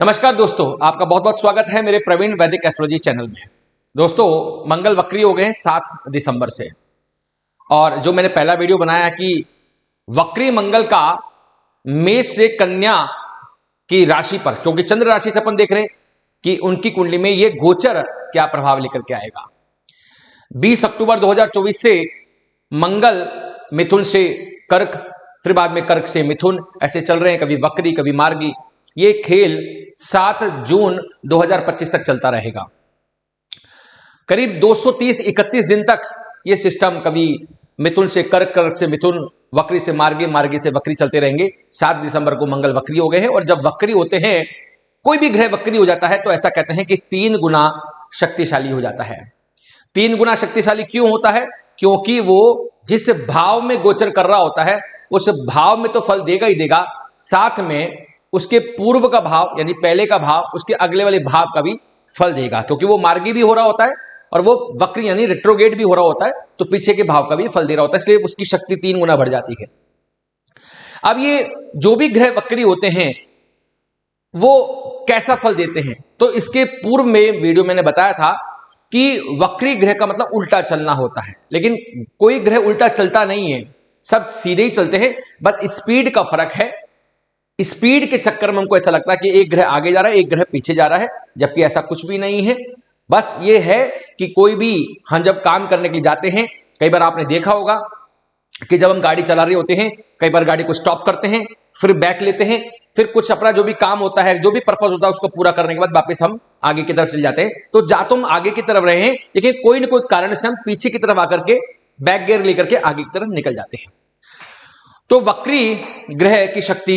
नमस्कार दोस्तों, आपका बहुत बहुत स्वागत है मेरे प्रवीण वैदिक एस्ट्रोलॉजी चैनल में। दोस्तों, मंगल वक्री हो गए हैं 7 दिसंबर से। और जो मैंने पहला वीडियो बनाया कि वक्री मंगल का मेष से कन्या की राशि पर, क्योंकि चंद्र राशि से अपन देख रहे हैं कि उनकी कुंडली में ये गोचर क्या प्रभाव लेकर के आएगा। 20 अक्टूबर 2024 से मंगल मिथुन से कर्क, फिर बाद में कर्क से मिथुन, ऐसे चल रहे हैं, कभी वक्री कभी मार्गी। ये खेल 7 जून 2025 तक चलता रहेगा। करीब 230-31 दिन तक ये सिस्टम कभी मिथुन से कर्क, कर्क से मिथुन, वक्री से मार्गी, मार्गी से वक्री चलते रहेंगे। 7 दिसंबर को मंगल वक्री हो गए हैं। और जब वक्री होते हैं, कोई भी ग्रह वक्री हो जाता है तो ऐसा कहते हैं कि 3 गुना शक्तिशाली हो जाता है। 3 गुना शक्तिशाली क्यों होता है? क्योंकि वो जिस भाव में गोचर कर रहा होता है उस भाव में तो फल देगा ही देगा, साथ में उसके पूर्व का भाव यानी पहले का भाव, उसके अगले वाले भाव का भी फल देगा। क्योंकि वो मार्गी भी हो रहा होता है और वो वक्री यानी रेट्रोगेट भी हो रहा होता है, तो पीछे के भाव का भी फल दे रहा होता है, इसलिए उसकी शक्ति 3 गुना बढ़ जाती है। अब ये जो भी ग्रह वक्री होते हैं वो कैसा फल देते हैं, तो इसके पूर्व में वीडियो मैंने बताया था कि वक्री ग्रह का मतलब उल्टा चलना होता है। लेकिन कोई ग्रह उल्टा चलता नहीं है, सब सीधे ही चलते हैं, बस स्पीड का फर्क है। स्पीड के चक्कर में हमको ऐसा लगता है कि एक ग्रह आगे जा रहा है, एक ग्रह पीछे जा रहा है, जबकि ऐसा कुछ भी नहीं है। बस ये है कि कोई भी हम जब काम करने के लिए जाते हैं, कई बार आपने देखा होगा कि जब हम गाड़ी चला रहे होते हैं, कई बार गाड़ी को स्टॉप करते हैं, फिर बैक लेते हैं, फिर कुछ अपना जो भी काम होता है, जो भी पर्पस होता है, उसको पूरा करने के बाद वापस हम आगे की तरफ चले जाते हैं। तो जा तो हम आगे की तरफ रहे हैं, लेकिन कोई ना कोई कारण से हम पीछे की तरफ आकर के बैक गियर लेकर के आगे की तरफ निकल जाते हैं। तो वक्री ग्रह की शक्ति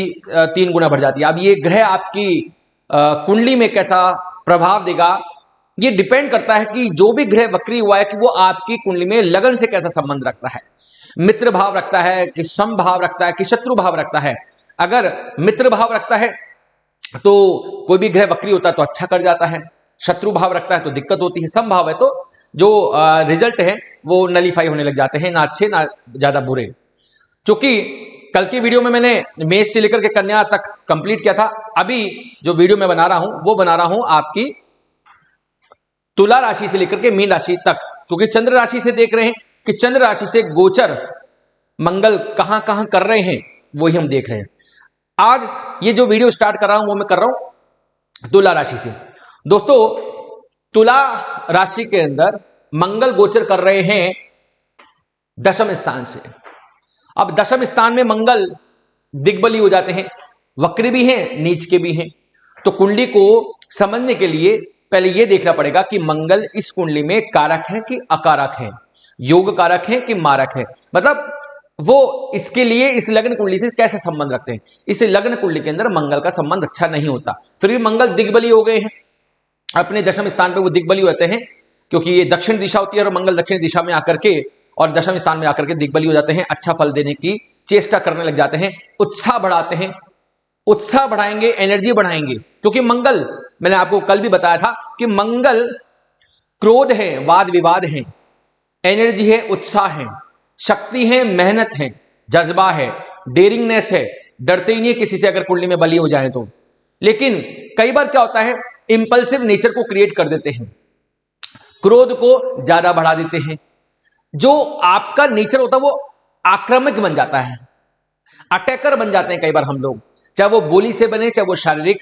3 गुना बढ़ जाती है। अब ये ग्रह आपकी कुंडली में कैसा प्रभाव देगा, ये डिपेंड करता है कि जो भी ग्रह वक्री हुआ है कि वो आपकी कुंडली में लगन से कैसा संबंध रखता है। मित्र भाव रखता है कि सम भाव रखता है कि शत्रु भाव रखता है। अगर मित्र भाव रखता है तो कोई भी ग्रह वक्री होता है तो अच्छा कर जाता है, शत्रु भाव रखता है तो दिक्कत होती है, सम भाव है तो जो रिजल्ट है वो नलीफाई होने लग जाते हैं, ना अच्छे ना ज्यादा बुरे। क्योंकि कल की वीडियो में मैंने मेष से लेकर के कन्या तक कंप्लीट किया था। अभी जो वीडियो मैं बना रहा हूं वो बना रहा हूं आपकी तुला राशि से लेकर के मीन राशि तक, क्योंकि चंद्र राशि से देख रहे हैं कि चंद्र राशि से गोचर मंगल कहां कहां कर रहे हैं, वही हम देख रहे हैं। आज ये जो वीडियो स्टार्ट कर रहा हूं वो मैं कर रहा हूं तुला राशि से। दोस्तों, तुला राशि के अंदर मंगल गोचर कर रहे हैं 10वें स्थान से। अब 10वें स्थान में मंगल दिग्बली हो जाते हैं, वक्री भी हैं, नीच के भी हैं। तो कुंडली को समझने के लिए पहले यह देखना पड़ेगा कि मंगल इस कुंडली में कारक है कि अकारक है, योग कारक है कि मारक है, मतलब वो इसके लिए इस लग्न कुंडली से कैसे संबंध रखते हैं। इस लग्न कुंडली के अंदर मंगल का संबंध अच्छा नहीं होता, फिर भी मंगल दिग्बली हो गए हैं अपने 10वें स्थान पे। वो दिग्बली होते हैं क्योंकि ये दक्षिण दिशा होती है और मंगल दक्षिण दिशा में आकर के और 10वें स्थान में आकर के दिग्बली हो जाते हैं। अच्छा फल देने की चेष्टा करने लग जाते हैं, उत्साह बढ़ाते हैं, उत्साह बढ़ाएंगे, एनर्जी बढ़ाएंगे। क्योंकि मंगल, मैंने आपको कल भी बताया था कि मंगल क्रोध है, वाद विवाद है, एनर्जी है, उत्साह है, शक्ति है, मेहनत है, जज्बा है, डेयरिंगनेस है, डरते ही नहीं किसी से अगर कुंडली में बली हो जाए तो। लेकिन कई बार क्या होता है, इंपल्सिव नेचर को क्रिएट कर देते हैं, क्रोध को ज्यादा बढ़ा देते हैं। जो आपका नेचर होता है वो आक्रामक बन जाता है, अटैकर बन जाते हैं कई बार हम लोग, चाहे वो बोली से बने चाहे वो शारीरिक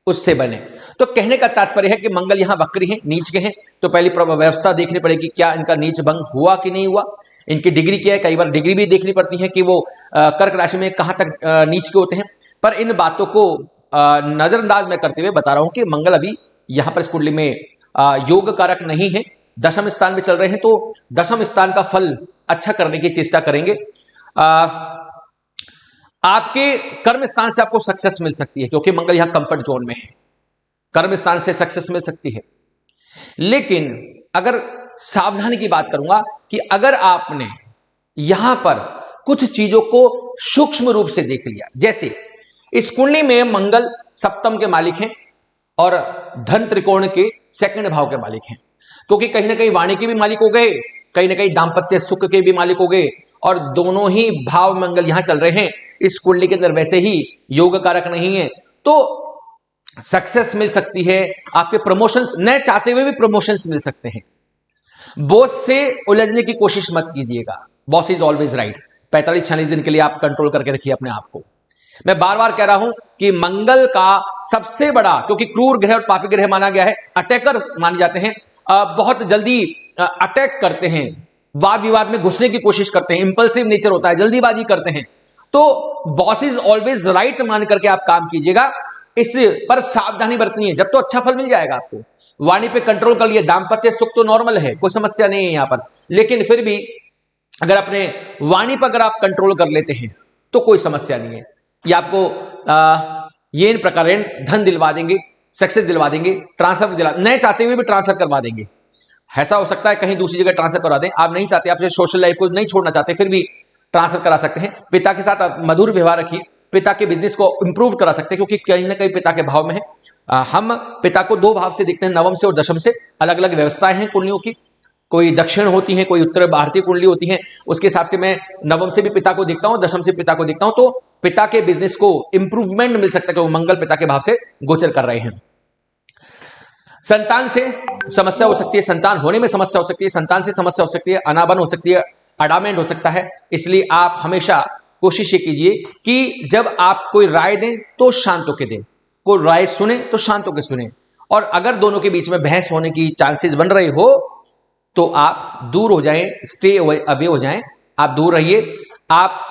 उससे बने। तो कहने का तात्पर्य है कि मंगल यहां वक्री हैं, नीच के हैं, तो पहली व्यवस्था देखनी पड़ेगी क्या इनका नीच भंग हुआ कि नहीं हुआ, इनकी डिग्री क्या है। कई बार डिग्री भी देखनी पड़ती है कि वो कर्क राशि में कहां तक नीच के होते हैं। पर इन बातों को नजरअंदाज मैं करते हुए बता रहा हूं कि मंगल अभी यहां पर इस कुंडली में योग कारक नहीं है, 10वें स्थान में चल रहे हैं, तो 10वें स्थान का फल अच्छा करने की चेष्टा करेंगे। आपके कर्म स्थान से आपको सक्सेस मिल सकती है, क्योंकि मंगल यहां कंफर्ट जोन में है, कर्म स्थान से सक्सेस मिल सकती है। लेकिन अगर सावधानी की बात करूंगा कि अगर आपने यहां पर कुछ चीजों को सूक्ष्म रूप से देख लिया, जैसे इस कुंडली में मंगल सप्तम के मालिक हैं और धन त्रिकोण के 2nd भाव के मालिक हैं, क्योंकि कहीं ना कहीं वाणी के भी मालिक हो गए, कहीं ना कहीं दाम्पत्य सुख के भी मालिक हो गए, और दोनों ही भाव मंगल यहां चल रहे हैं। इस कुंडली के अंदर वैसे ही योग कारक नहीं है, तो सक्सेस मिल सकती है, आपके प्रमोशंस, न चाहते हुए भी प्रमोशंस मिल सकते हैं। बॉस से उलझने की कोशिश मत कीजिएगा, बॉस इज ऑलवेज राइट। 45-46 दिन के लिए आप कंट्रोल करके रखिए अपने आप को। मैं बार बार कह रहा हूं कि मंगल का सबसे बड़ा, क्योंकि क्रूर ग्रह और पापी ग्रह माना गया है, अटैकर माने जाते हैं, बहुत जल्दी अटैक करते हैं, वाद विवाद में घुसने की कोशिश करते हैं, इंपल्सिव नेचर होता है, जल्दीबाजी करते हैं। तो बॉस इज ऑलवेज राइट मान करके आप काम कीजिएगा, इस पर सावधानी बरतनी है, जब तो अच्छा फल मिल जाएगा आपको। वाणी पे कंट्रोल कर लिए, दाम्पत्य सुख तो नॉर्मल है, कोई समस्या नहीं है यहां पर, लेकिन फिर भी अगर अपने वाणी पर अगर आप कंट्रोल कर लेते हैं तो कोई समस्या नहीं है। ये आपको ये इन प्रकार धन दिलवा देंगे, सक्सेस दिलवा देंगे, ट्रांसफर दिला, नहीं चाहते हुए भी ट्रांसफर करवा देंगे। ऐसा हो सकता है कहीं दूसरी जगह ट्रांसफर करवा दें, आप नहीं चाहते, आप सोशल लाइफ को नहीं छोड़ना चाहते, फिर भी ट्रांसफर करा सकते हैं। पिता के साथ आप मधुर व्यवहार रखिए, पिता के बिजनेस को इंप्रूव करा सकते हैं, क्योंकि कहीं ना कहीं पिता के भाव में है। हम पिता को दो भाव से देखते हैं, नवम से और दशम से। अलग अलग व्यवस्थाएं हैं कुंडलियों की, कोई दक्षिण होती है, कोई उत्तर भारतीय कुंडली होती है, उसके हिसाब से मैं नवम से भी पिता को देखता हूं, दशम से पिता को देखता हूं, तो पिता के बिजनेस को इंप्रूवमेंट मिल सकता है, क्योंकि मंगल पिता के भाव से गोचर कर रहे हैं। संतान से समस्या हो सकती है, संतान होने में समस्या हो सकती है, संतान से समस्या हो सकती है, अनाबन हो सकती है, अडामेंट हो सकता है। इसलिए आप हमेशा कोशिश ये कीजिए कि जब आप कोई राय दें तो शांत होकर दें, कोई राय सुने तो शांत होकर सुने, और अगर दोनों के बीच में बहस होने की चांसेस बन रहे हो तो आप दूर हो जाएं, स्टे अवे हो जाएं, आप दूर रहिए। आप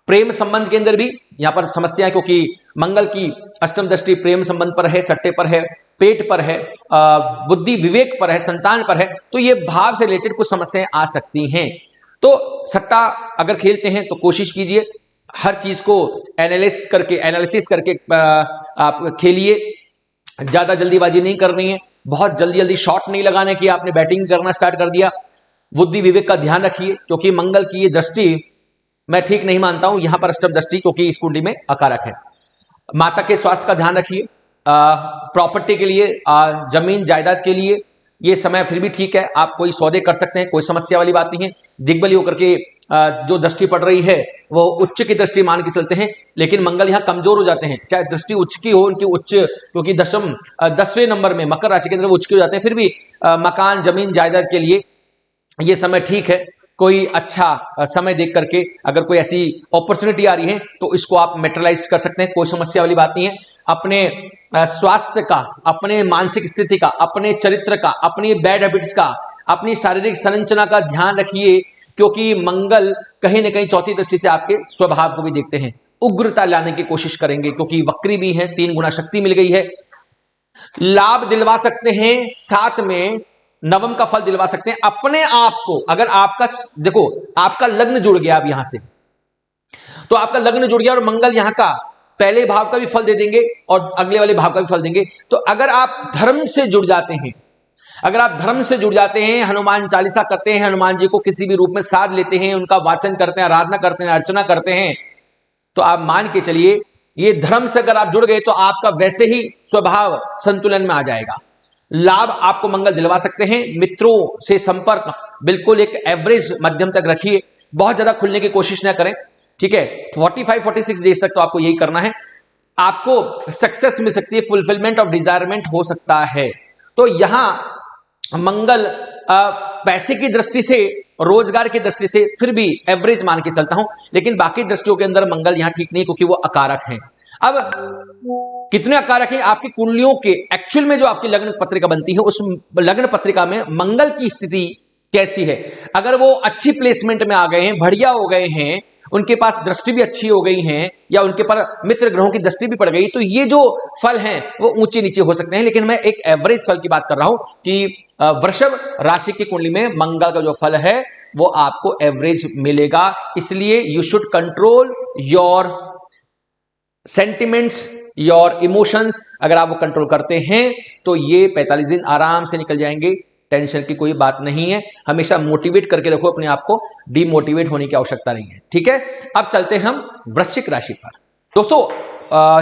प्रेम संबंध के अंदर भी यहां पर समस्या है, क्योंकि मंगल की अष्टम दृष्टि प्रेम संबंध पर है, सट्टे पर है, पेट पर है, बुद्धि विवेक पर है, संतान पर है, तो ये भाव से रिलेटेड कुछ समस्याएं आ सकती हैं। तो सट्टा अगर खेलते हैं तो कोशिश कीजिए हर चीज को एनालिसिस करके आप खेलिए। ज्यादा जल्दीबाजी नहीं करनी है, बहुत जल्दी जल्दी शॉट नहीं लगाने की, आपने बैटिंग करना स्टार्ट कर दिया। बुद्धि विवेक का ध्यान रखिए, क्योंकि मंगल की ये दृष्टि मैं ठीक नहीं मानता हूं यहां पर अष्टम दृष्टि, क्योंकि इस कुंडली में अकारक है। माता के स्वास्थ्य का ध्यान रखिए। प्रॉपर्टी के लिए, जमीन जायदाद के लिए ये समय फिर भी ठीक है, आप कोई सौदे कर सकते हैं, कोई समस्या वाली बात नहीं है। दिग्बली होकर के जो दृष्टि पड़ रही है वो उच्च की दृष्टि मान के चलते हैं, लेकिन मंगल यहाँ कमजोर हो जाते हैं, चाहे दृष्टि उच्च की हो उनकी, उच्च क्योंकि 10वें नंबर में मकर राशि के अंदर वो उच्च की हो जाते हैं, फिर भी मकान जमीन जायदाद के लिए ये समय ठीक है। कोई अच्छा समय देख करके अगर कोई ऐसी अपॉर्चुनिटी आ रही है तो इसको आप मेटेरियलाइज कर सकते हैं, कोई समस्या वाली बात नहीं है। अपने स्वास्थ्य का, अपने मानसिक स्थिति का, अपने चरित्र का, अपनी बैड हैबिट्स का, अपनी शारीरिक संरचना का ध्यान रखिए, क्योंकि मंगल कहीं ना कहीं चौथी दृष्टि से आपके स्वभाव को भी देखते हैं, उग्रता लाने की कोशिश करेंगे, क्योंकि वक्री भी है, 3 गुना शक्ति मिल गई है। लाभ दिलवा सकते हैं, साथ में नवम का फल दिलवा सकते हैं अपने आप को। अगर आपका, देखो आपका लग्न जुड़ गया अब यहां से, तो आपका लग्न जुड़ गया और मंगल यहां का पहले भाव का भी फल दे देंगे और अगले वाले भाव का भी फल देंगे। तो अगर आप धर्म से जुड़ जाते हैं, अगर आप धर्म से जुड़ जाते हैं, हनुमान चालीसा करते हैं, हनुमान जी को किसी भी रूप में साध लेते हैं, उनका वाचन करते हैं, आराधना करते हैं, अर्चना करते हैं, तो आप मान के चलिए ये धर्म से अगर आप जुड़ गए तो आपका वैसे ही स्वभाव संतुलन में आ जाएगा। लाभ आपको मंगल दिलवा सकते हैं। मित्रों से संपर्क बिल्कुल एक एवरेज मध्यम तक रखिए, बहुत ज्यादा खुलने की कोशिश ना करें, ठीक है। 45-46 डेज तक तो आपको यही करना है, आपको सक्सेस मिल सकती है, फुलफिलमेंट ऑफ डिजायरमेंट हो सकता है। तो यहां मंगल पैसे की दृष्टि से, रोजगार की दृष्टि से फिर भी एवरेज मान के चलता हूं, लेकिन बाकी दृष्टियों के अंदर मंगल यहां ठीक नहीं, क्योंकि वो अकारक हैं। अब कितने अकारक हैं आपकी कुंडलियों के, एक्चुअल में जो आपकी लग्न पत्रिका बनती है उस लग्न पत्रिका में मंगल की स्थिति कैसी है। अगर वो अच्छी प्लेसमेंट में आ गए हैं, बढ़िया हो गए हैं, उनके पास दृष्टि भी अच्छी हो गई है, या उनके पर मित्र ग्रहों की दृष्टि भी पड़ गई, तो ये जो फल हैं वो ऊंचे नीचे हो सकते हैं। लेकिन मैं एक एवरेज फल की बात कर रहा हूं कि वृषभ राशि की कुंडली में मंगल का जो फल है वो आपको एवरेज मिलेगा। इसलिए you should control your sentiments, your emotions. अगर आप वो कंट्रोल करते हैं तो ये 45 दिन आराम से निकल जाएंगे, टेंशन की कोई बात नहीं है। हमेशा मोटिवेट करके रखो अपने आप को, डीमोटिवेट होने की आवश्यकता नहीं है, ठीक है। अब चलते हैं हम वृश्चिक राशि पर। दोस्तों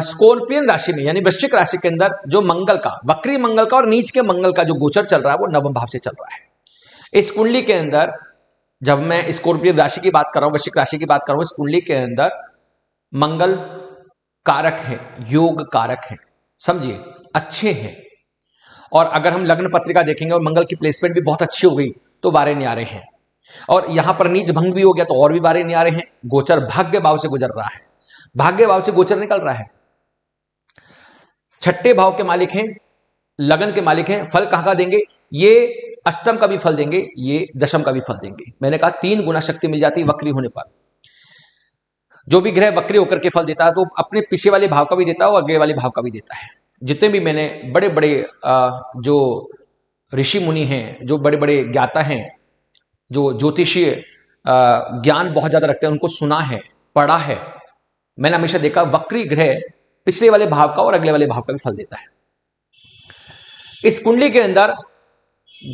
स्कॉर्पियन राशि में यानी वृश्चिक राशि के अंदर जो मंगल का, वक्री मंगल का और नीच के मंगल का जो गोचर चल रहा है वो नवम भाव से चल रहा है। इस कुंडली के अंदर, जब मैं स्कॉर्पियन राशि की बात कर रहा हूं, वृश्चिक राशि की बात कर रहा हूं, इस कुंडली के अंदर मंगल कारक है, योग कारक है, समझिए, अच्छे हैं। और अगर हम लग्न पत्रिका देखेंगे और मंगल की प्लेसमेंट भी बहुत अच्छी हो गई तो वारे न्यारे हैं। और यहां पर नीच भंग भी हो गया तो और भी वारे न्यारे हैं। गोचर भाग्य भाव से गुजर रहा है, भाग्य भाव से गोचर निकल रहा है। छठे भाव के मालिक हैं, लगन के मालिक हैं। फल कहां का देंगे? ये अष्टम का भी फल देंगे, ये दशम का भी फल देंगे। मैंने कहा 3 गुना शक्ति मिल जाती है वक्री होने पर। जो भी ग्रह वक्री होकर के फल देता है तो अपने पीछे वाले भाव का भी देता है और अगले वाले भाव का भी देता है। जितने भी मैंने बड़े बड़े जो ऋषि मुनि हैं, जो बड़े बड़े ज्ञाता हैं, जो ज्योतिषीय ज्ञान बहुत ज्यादा रखते हैं, उनको सुना है, पढ़ा है, मैंने हमेशा देखा वक्री ग्रह पिछले वाले भाव का और अगले वाले भाव का भी फल देता है। इस कुंडली के अंदर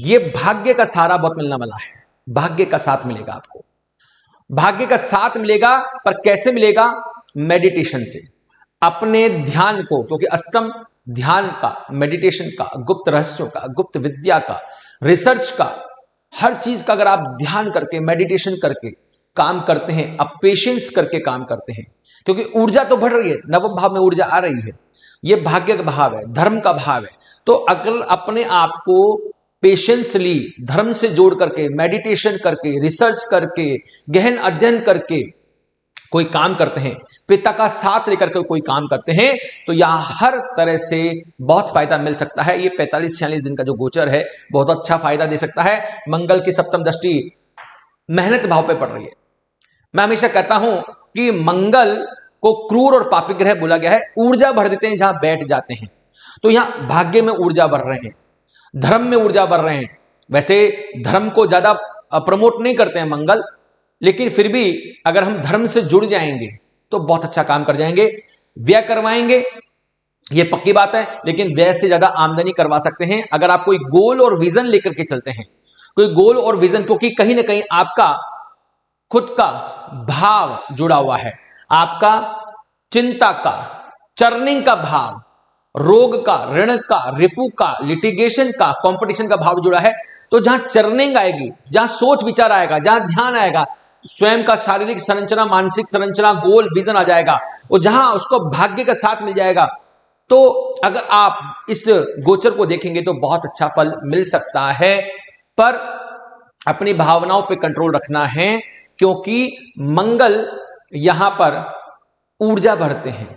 ये भाग्य का सहारा बहुत मिलने वाला है। भाग्य का साथ मिलेगा आपको, भाग्य का साथ मिलेगा। पर कैसे मिलेगा? मेडिटेशन से। अपने ध्यान को, क्योंकि अष्टम ध्यान का, मेडिटेशन का, गुप्त रहस्यों का, गुप्त विद्या का, रिसर्च का, हर चीज का अगर आप ध्यान करके, मेडिटेशन करके काम करते हैं, अब पेशेंस करके काम करते हैं, क्योंकि ऊर्जा तो बढ़ रही है, नवम भाव में ऊर्जा आ रही है, ये भाग्य का भाव है, धर्म का भाव है। तो अगर अपने आप को पेशेंसली धर्म से जोड़ करके, मेडिटेशन करके, रिसर्च करके, गहन अध्ययन करके कोई काम करते हैं, पिता का साथ लेकर के कोई काम करते हैं, तो यहां हर तरह से बहुत फायदा मिल सकता है। ये 45-46 दिन का जो गोचर है बहुत अच्छा फायदा दे सकता है। मंगल की सप्तम दृष्टि मेहनत भाव पे पड़ रही है। मैं हमेशा कहता हूं कि मंगल को क्रूर और पापी ग्रह बोला गया है। ऊर्जा भर देते हैं जहां बैठ जाते हैं। तो यहां भाग्य में ऊर्जा भर रहे हैं, धर्म में ऊर्जा भर रहे हैं। वैसे धर्म को ज्यादा प्रमोट नहीं करते हैं मंगल, लेकिन फिर भी अगर हम धर्म से जुड़ जाएंगे तो बहुत अच्छा काम कर जाएंगे। व्यय करवाएंगे, ये पक्की बात है, लेकिन व्यय से ज्यादा आमदनी करवा सकते हैं अगर आप कोई गोल और विजन लेकर के चलते हैं। कोई गोल और विजन, क्योंकि कहीं ना कहीं आपका खुद का भाव जुड़ा हुआ है, आपका चिंता का, चर्निंग का भाव, रोग का, ऋण का, रिपु का, लिटिगेशन का, कंपटीशन का भाव जुड़ा है। तो जहां चर्निंग आएगी, जहां सोच विचार आएगा, जहां ध्यान आएगा, स्वयं का शारीरिक संरचना, मानसिक संरचना, गोल विजन आ जाएगा, और जहां उसको भाग्य का साथ मिल जाएगा, तो अगर आप इस गोचर को देखेंगे तो बहुत अच्छा फल मिल सकता है। पर अपनी भावनाओं पे कंट्रोल रखना है, क्योंकि मंगल यहां पर ऊर्जा भरते हैं।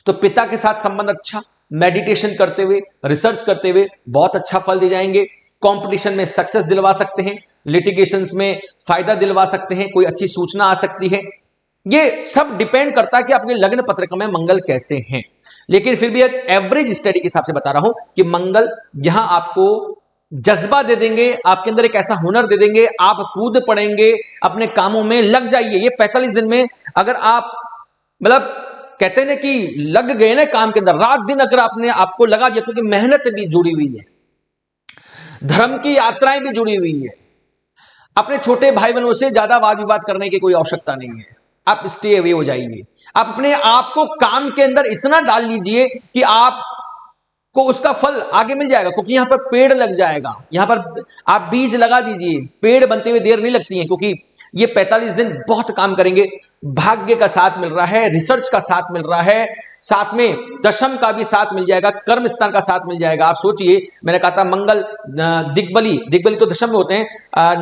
तो पिता के साथ संबंध अच्छा, मेडिटेशन करते हुए, रिसर्च करते हुए बहुत अच्छा फल दे जाएंगे। कंपटीशन में सक्सेस दिलवा सकते हैं, लिटिगेशंस में फायदा दिलवा सकते हैं, कोई अच्छी सूचना आ सकती है। ये सब डिपेंड करता है कि आपके लग्न पत्रिका में मंगल कैसे हैं। लेकिन फिर भी एक एवरेज स्टडी के हिसाब से बता रहा हूं कि मंगल यहां आपको जज्बा दे देंगे, आपके अंदर एक ऐसा हुनर दे देंगे, आप कूद पड़ेंगे, अपने कामों में लग जाइए। ये 45 दिन में अगर आप मतलब कहते हैं ना कि लग गए ना काम के अंदर, रात दिन अगर आपने आपको लगा दिया, क्योंकि मेहनत भी जुड़ी हुई है, धर्म की यात्राएं भी जुड़ी हुई है। अपने छोटे भाई बहनों से ज्यादा वाद विवाद करने की कोई आवश्यकता नहीं है, आप स्टे अवे हो जाइए। आप अपने आप को काम के अंदर इतना डाल लीजिए कि आपको उसका फल आगे मिल जाएगा, क्योंकि यहां पर पेड़ लग जाएगा। यहां पर आप बीज लगा दीजिए, पेड़ बनते हुए देर नहीं लगती है, क्योंकि ये 45 दिन बहुत काम करेंगे। भाग्य का साथ मिल रहा है, रिसर्च का साथ मिल रहा है, साथ में दशम का भी साथ मिल जाएगा, कर्म स्थान का साथ मिल जाएगा। आप सोचिए, मैंने कहा था मंगल दिग्बली तो दशम में होते हैं,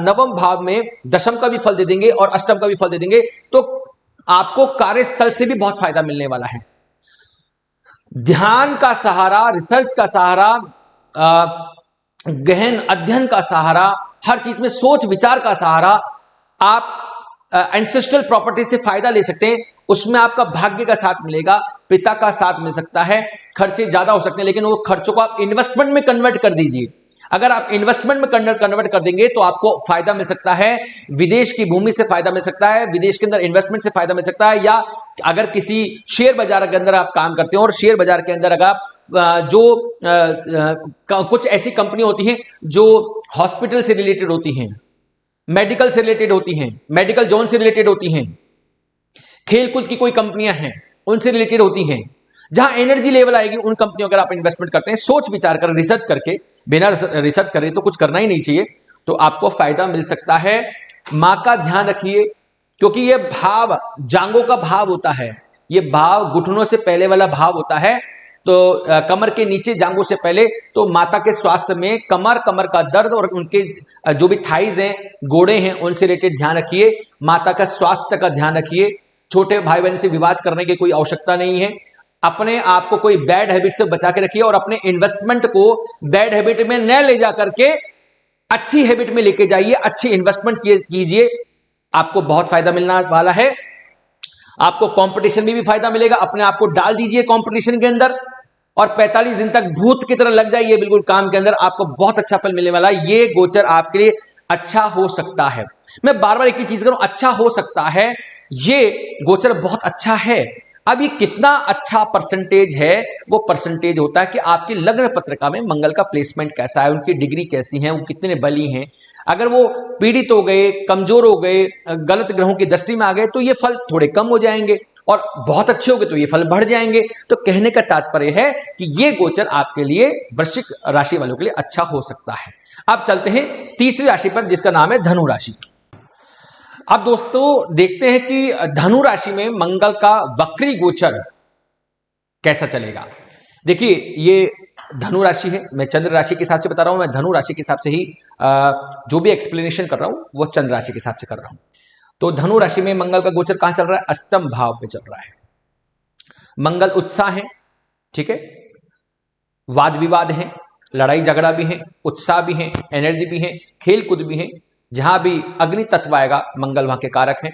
नवम भाव में दशम का भी फल दे देंगे और अष्टम का भी फल दे देंगे। तो आपको कार्यस्थल से भी बहुत फायदा मिलने वाला है। ध्यान का सहारा, रिसर्च का सहारा, गहन अध्ययन का सहारा, हर चीज में सोच विचार का सहारा, आप एंसेस्ट्रल प्रॉपर्टी से फायदा ले सकते हैं। उसमें आपका भाग्य का साथ मिलेगा, पिता का साथ मिल सकता है। खर्चे ज्यादा हो सकते हैं, लेकिन वो खर्चों को आप इन्वेस्टमेंट में कन्वर्ट कर दीजिए। अगर आप इन्वेस्टमेंट में कन्वर्ट कर देंगे तो आपको फायदा मिल सकता है। विदेश की भूमि से फायदा मिल सकता है, विदेश के अंदर इन्वेस्टमेंट से फायदा मिल सकता है, या अगर किसी शेयर बाजार के अंदर आप काम करते हो और शेयर बाजार के अंदर अगर आप कुछ ऐसी कंपनी होती हैं जो हॉस्पिटल से रिलेटेड होती हैं, मेडिकल से रिलेटेड होती हैं, मेडिकल जोन से रिलेटेड होती हैं, खेलकूद की कोई कंपनियां हैं उनसे रिलेटेड होती हैं, जहां एनर्जी लेवल आएगी उन कंपनियों अगर आप इन्वेस्टमेंट करते हैं, सोच विचार कर, रिसर्च करके, बिना रिसर्च करे तो कुछ करना ही नहीं चाहिए, तो आपको फायदा मिल सकता है। मां का ध्यान रखिए, क्योंकि यह भाव जांगों का भाव होता है, यह भाव घुटनों से पहले वाला भाव होता है। तो कमर के नीचे जांघों से पहले तो माता के स्वास्थ्य में कमर का दर्द और उनके जो भी थाइज हैं, गोड़े हैं, उनसे रिलेटेड ध्यान रखिए। माता का स्वास्थ्य का ध्यान रखिए। छोटे भाई बहन से विवाद करने की कोई आवश्यकता नहीं है। अपने आप को कोई बैड हैबिट से बचा के रखिए और अपने इन्वेस्टमेंट को बैड हैबिट में न ले जा करके अच्छी हैबिट में लेके जाइए, अच्छी इन्वेस्टमेंट कीजिए। आपको बहुत फायदा मिलने वाला है। आपको कंपटीशन में भी फायदा मिलेगा। अपने आप को डाल दीजिए कंपटीशन के अंदर और 45 दिन तक भूत की तरह लग जाइए बिल्कुल काम के अंदर। आपको बहुत अच्छा फल मिलने वाला है। ये गोचर आपके लिए अच्छा हो सकता है। मैं बार बार एक ही चीज करूं, अच्छा हो सकता है। ये गोचर बहुत अच्छा है। अब ये कितना अच्छा परसेंटेज है, वो परसेंटेज होता है कि आपकी लग्न पत्रिका में मंगल का प्लेसमेंट कैसा है, उनकी डिग्री कैसी है, वो कितने बली हैं। अगर वो पीड़ित हो गए, कमजोर हो गए, गलत ग्रहों की दृष्टि में आ गए तो ये फल थोड़े कम हो जाएंगे, और बहुत अच्छे हो गए तो ये फल बढ़ जाएंगे। तो कहने का तात्पर्य है कि ये गोचर आपके लिए वृश्चिक राशि वालों के लिए अच्छा हो सकता है। अब चलते हैं तीसरी राशि पर, जिसका नाम है धनु राशि। अब दोस्तों देखते हैं कि धनु राशि में मंगल का वक्री गोचर कैसा चलेगा। देखिए ये धनु राशि है, मैं चंद्र राशि के हिसाब से बता रहा हूं। मैं धनु राशि के हिसाब से ही जो भी एक्सप्लेनेशन कर रहा हूं वो चंद्र राशि के हिसाब से कर रहा हूं। तो धनु राशि में मंगल का गोचर कहां चल रहा है? अष्टम भाव पे चल रहा है। मंगल उत्साह है, ठीक है, वाद विवाद है, लड़ाई झगड़ा भी है, उत्साह भी है, एनर्जी भी है, खेल कूद भी है। जहां भी अग्नि तत्व आएगा मंगल वहां के कारक हैं।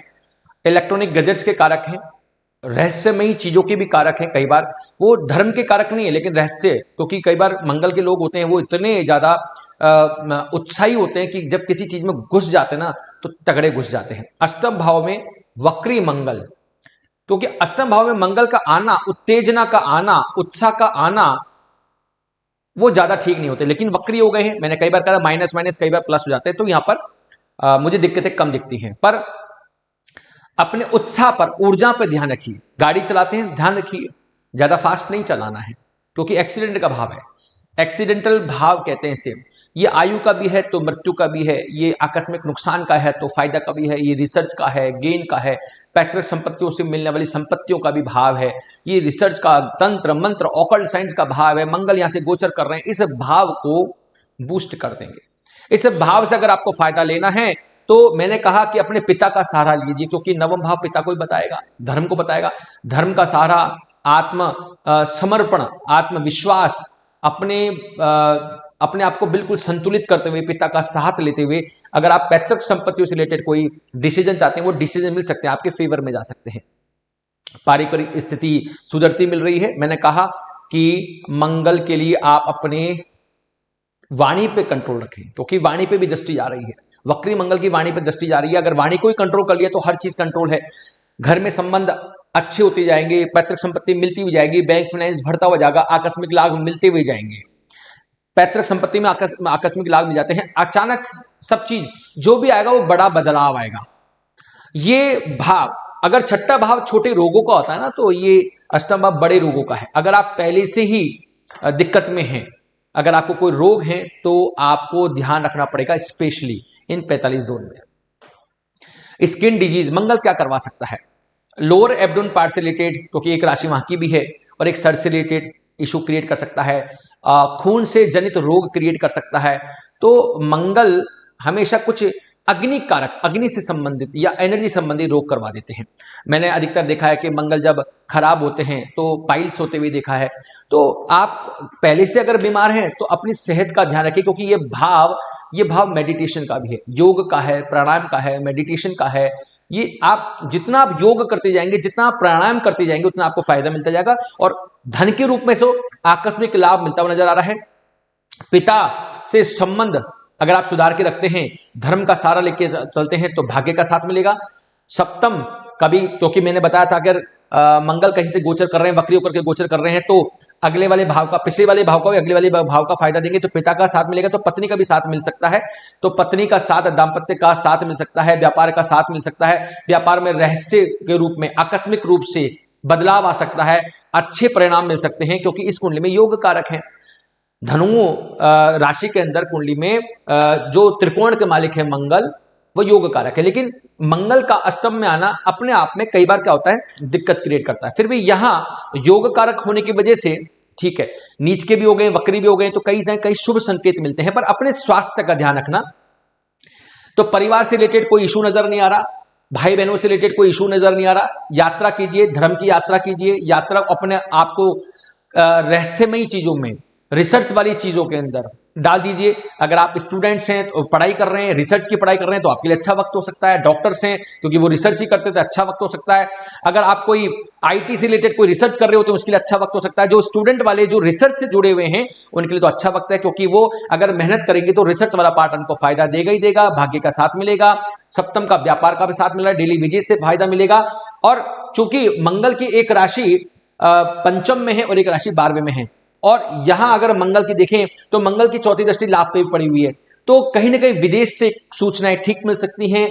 इलेक्ट्रॉनिक गैजेट्स के कारक हैं, रहस्यमयी चीजों के भी कारक हैं। कई बार वो धर्म के कारक नहीं है लेकिन रहस्य, क्योंकि कई बार मंगल के लोग होते हैं वो इतने ज्यादा उत्साही होते हैं कि जब किसी चीज में घुस जाते हैं ना तो तगड़े घुस जाते हैं। अष्टम भाव में वक्री मंगल, क्योंकि अष्टम भाव में मंगल का आना, उत्तेजना का आना, उत्साह का आना वो ज्यादा ठीक नहीं होते, लेकिन वक्री हो गए हैं। मैंने कई बार कहा माइनस माइनस कई बार प्लस हो जाते हैं, तो यहां पर मुझे दिक्कतें कम दिखती हैं। पर अपने उत्साह पर, ऊर्जा पर ध्यान रखिए। गाड़ी चलाते हैं ध्यान रखिए, ज्यादा फास्ट नहीं चलाना है, क्योंकि एक्सीडेंट का भाव है। एक्सीडेंटल भाव कहते हैं इसे। ये आयु का भी है तो मृत्यु का भी है, ये आकस्मिक नुकसान का है तो फायदा का भी है, ये रिसर्च का है, गेन का है, पैतृक संपत्तियों से मिलने वाली संपत्तियों का भी भाव है, ये रिसर्च का, तंत्र मंत्र ऑकल्ट साइंस का भाव है। मंगल यहां से गोचर कर रहे हैं, इस भाव को बूस्ट कर देंगे। इस भाव से अगर आपको फायदा लेना है तो मैंने कहा कि अपने पिता का सहारा लीजिए, क्योंकि नवम भाव पिता को ही बताएगा, धर्म को बताएगा। धर्म का सहारा, आत्म समर्पण, आत्मविश्वास, अपने आप को बिल्कुल संतुलित करते हुए, पिता का साथ लेते हुए अगर आप पैतृक संपत्तियों से रिलेटेड कोई डिसीजन चाहते हैं, वो डिसीजन मिल सकते हैं, आपके फेवर में जा सकते हैं। पारिवारिक स्थिति सुधरती मिल रही है। मैंने कहा कि मंगल के लिए आप अपने वाणी पे कंट्रोल रखें, क्योंकि वाणी पे भी दृष्टि जा रही है। वक्री मंगल की वाणी पे दृष्टि जा रही है। अगर वाणी को ही कंट्रोल कर लिया तो हर चीज कंट्रोल है। घर में संबंध अच्छे होते जाएंगे, पैतृक संपत्ति मिलती हुई जाएगी, बैंक फाइनेंस बढ़ता हुआ जाएगा, आकस्मिक लाभ मिलते हुए जाएंगे। पैतृक संपत्ति में आकस्मिक लाभ मिल जाते हैं। अचानक सब चीज जो भी आएगा वो बड़ा बदलाव आएगा। ये भाव, अगर छठा भाव छोटे रोगों का होता है ना, तो ये अष्टम भाव बड़े रोगों का है। अगर आप पहले से ही दिक्कत में हैं, अगर आपको कोई रोग है तो आपको ध्यान रखना पड़ेगा, स्पेशली इन 45 दिन में। स्किन डिजीज मंगल क्या करवा सकता है? लोअर एब्डोमेन पार्ट से रिलेटेड, क्योंकि एक राशि वहां की भी है, और एक सर से रिलेटेड इशू क्रिएट कर सकता है। खून से जनित रोग क्रिएट कर सकता है। तो मंगल हमेशा कुछ अग्नि कारक, अग्नि से संबंधित या एनर्जी संबंधी रोग करवा देते हैं। मैंने अधिकतर देखा है कि मंगल जब खराब होते हैं तो पाइल्स होते हुए देखा है। तो आप पहले से अगर बीमार हैं तो अपनी सेहत का ध्यान रखिए, क्योंकि ये भाव मेडिटेशन का भी है, योग का है, प्राणायाम का है, मेडिटेशन का है। ये आप जितना आप योग करते जाएंगे, जितना आप प्राणायाम करते जाएंगे, उतना आपको फायदा मिलता जाएगा। और धन के रूप में से आकस्मिक लाभ मिलता हुआ नजर आ रहा है। पिता से संबंध अगर आप सुधार के रखते हैं, धर्म का सहारा लेके चलते हैं तो भाग्य का साथ मिलेगा। सप्तम कभी, क्योंकि मैंने बताया था अगर मंगल कहीं से गोचर कर रहे हैं, वक्री होकर के गोचर कर रहे हैं, तो अगले वाले भाव का, पिछले वाले भाव का, अगले वाले भाव का फायदा देंगे। तो पिता का साथ मिलेगा तो पत्नी का भी साथ मिल सकता है। तो पत्नी का साथ, दाम्पत्य का साथ मिल सकता है, व्यापार का साथ मिल सकता है। व्यापार में रहस्य के रूप में आकस्मिक रूप से बदलाव आ सकता है, अच्छे परिणाम मिल सकते हैं, क्योंकि इस कुंडली में योग कारक है। धनु राशि के अंदर कुंडली में जो त्रिकोण के मालिक है मंगल, वो योग कारक है। लेकिन मंगल का अष्टम में आना अपने आप में कई बार क्या होता है, दिक्कत क्रिएट करता है। फिर भी यहां योग कारक होने की वजह से ठीक है, नीच के भी हो गए, वक्री भी हो गए, तो कई ना कई शुभ संकेत मिलते हैं, पर अपने स्वास्थ्य का ध्यान रखना। तो परिवार से रिलेटेड कोई इशू नजर नहीं आ रहा, भाई बहनों से रिलेटेड कोई इशू नजर नहीं आ रहा। यात्रा कीजिए, धर्म की यात्रा कीजिए, यात्रा अपने आप को रहस्यमयी चीजों में, रिसर्च वाली चीजों के अंदर डाल दीजिए। अगर आप स्टूडेंट्स हैं तो पढ़ाई कर रहे हैं, रिसर्च की पढ़ाई कर रहे हैं, तो आपके लिए अच्छा वक्त हो सकता है। डॉक्टर्स हैं क्योंकि वो रिसर्च ही करते हैं तो अच्छा वक्त हो सकता है। अगर आप कोई आईटी से रिलेटेड कोई रिसर्च कर रहे होते हैं उसके लिए अच्छा वक्त हो सकता है। जो स्टूडेंट वाले जो रिसर्च से जुड़े हुए हैं उनके लिए तो अच्छा वक्त है, क्योंकि वो अगर मेहनत करेंगे तो रिसर्च वाला पार्ट उनको फायदा देगा ही देगा, भाग्य का साथ मिलेगा, सप्तम का व्यापार का भी साथ मिल रहा है, डेली विजिट से फायदा मिलेगा। और चूंकि मंगल की एक राशि पंचम में है और एक राशि 12वें में है, और यहां अगर मंगल की देखें तो मंगल की चौथी दृष्टि लाभ पे भी पड़ी हुई है, तो कहीं ना कहीं विदेश से सूचनाएं ठीक मिल सकती हैं।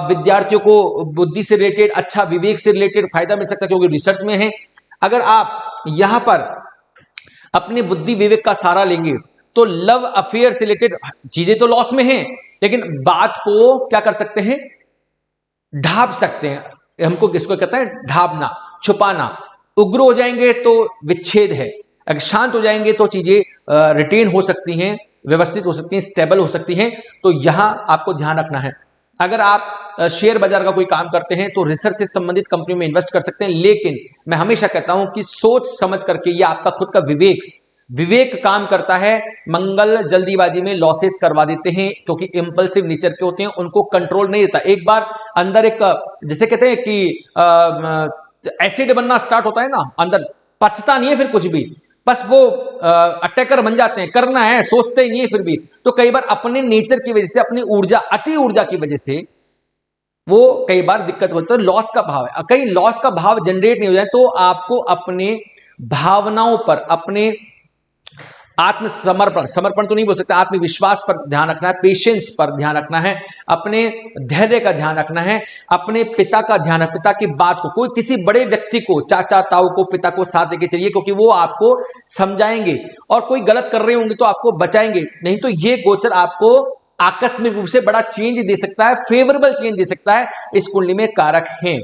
विद्यार्थियों को बुद्धि से रिलेटेड, अच्छा विवेक से रिलेटेड फायदा मिल सकता है क्योंकि रिसर्च में है। अगर आप यहां पर अपनी बुद्धि विवेक का सहारा लेंगे तो लव अफेयर से रिलेटेड चीजें तो लॉस में हैं, लेकिन बात को क्या कर सकते हैं, ढांप सकते हैं। हमको किसको कहते हैं, ढांपना, छुपाना। उग्र हो जाएंगे तो विच्छेद है, अगर शांत हो जाएंगे तो चीजें रिटेन हो सकती हैं, व्यवस्थित हो सकती हैं, स्टेबल हो सकती हैं। तो यहां आपको ध्यान रखना है। अगर आप शेयर बाजार का कोई काम करते हैं तो रिसर्च से संबंधित कंपनी में इन्वेस्ट कर सकते हैं, लेकिन मैं हमेशा कहता हूं कि सोच समझ करके, यह आपका खुद का विवेक काम करता है। मंगल जल्दीबाजी में लॉसेस करवा देते हैं क्योंकि इंपल्सिव नेचर के होते हैं, उनको कंट्रोल नहीं रहता। एक बार अंदर एक, जैसे कहते हैं कि एसिड बनना स्टार्ट होता है ना, अंदर पचता नहीं है फिर कुछ भी, बस वो अटैकर बन जाते हैं, करना है सोचते ही नहीं है फिर भी। तो कई बार अपने नेचर की वजह से, अपनी ऊर्जा, अति ऊर्जा की वजह से वो कई बार दिक्कत होती है। तो लॉस का भाव है, कहीं लॉस का भाव जनरेट नहीं हो जाए तो आपको अपने भावनाओं पर, अपने आत्मसमर्पण, समर्पण तो नहीं बोल सकते, आत्मविश्वास पर ध्यान रखना है, पेशेंस पर ध्यान रखना है, अपने धैर्य का ध्यान रखना है, अपने पिता का ध्यान, पिता की बात को, कोई किसी बड़े व्यक्ति को, चाचा ताऊ को, पिता को साथ लेके चलिए, क्योंकि वो आपको समझाएंगे और कोई गलत कर रहे होंगे तो आपको बचाएंगे। नहीं तो ये गोचर आपको आकस्मिक रूप से बड़ा चेंज दे सकता है, फेवरेबल चेंज दे सकता है। इस कुंडली में कारक हैं,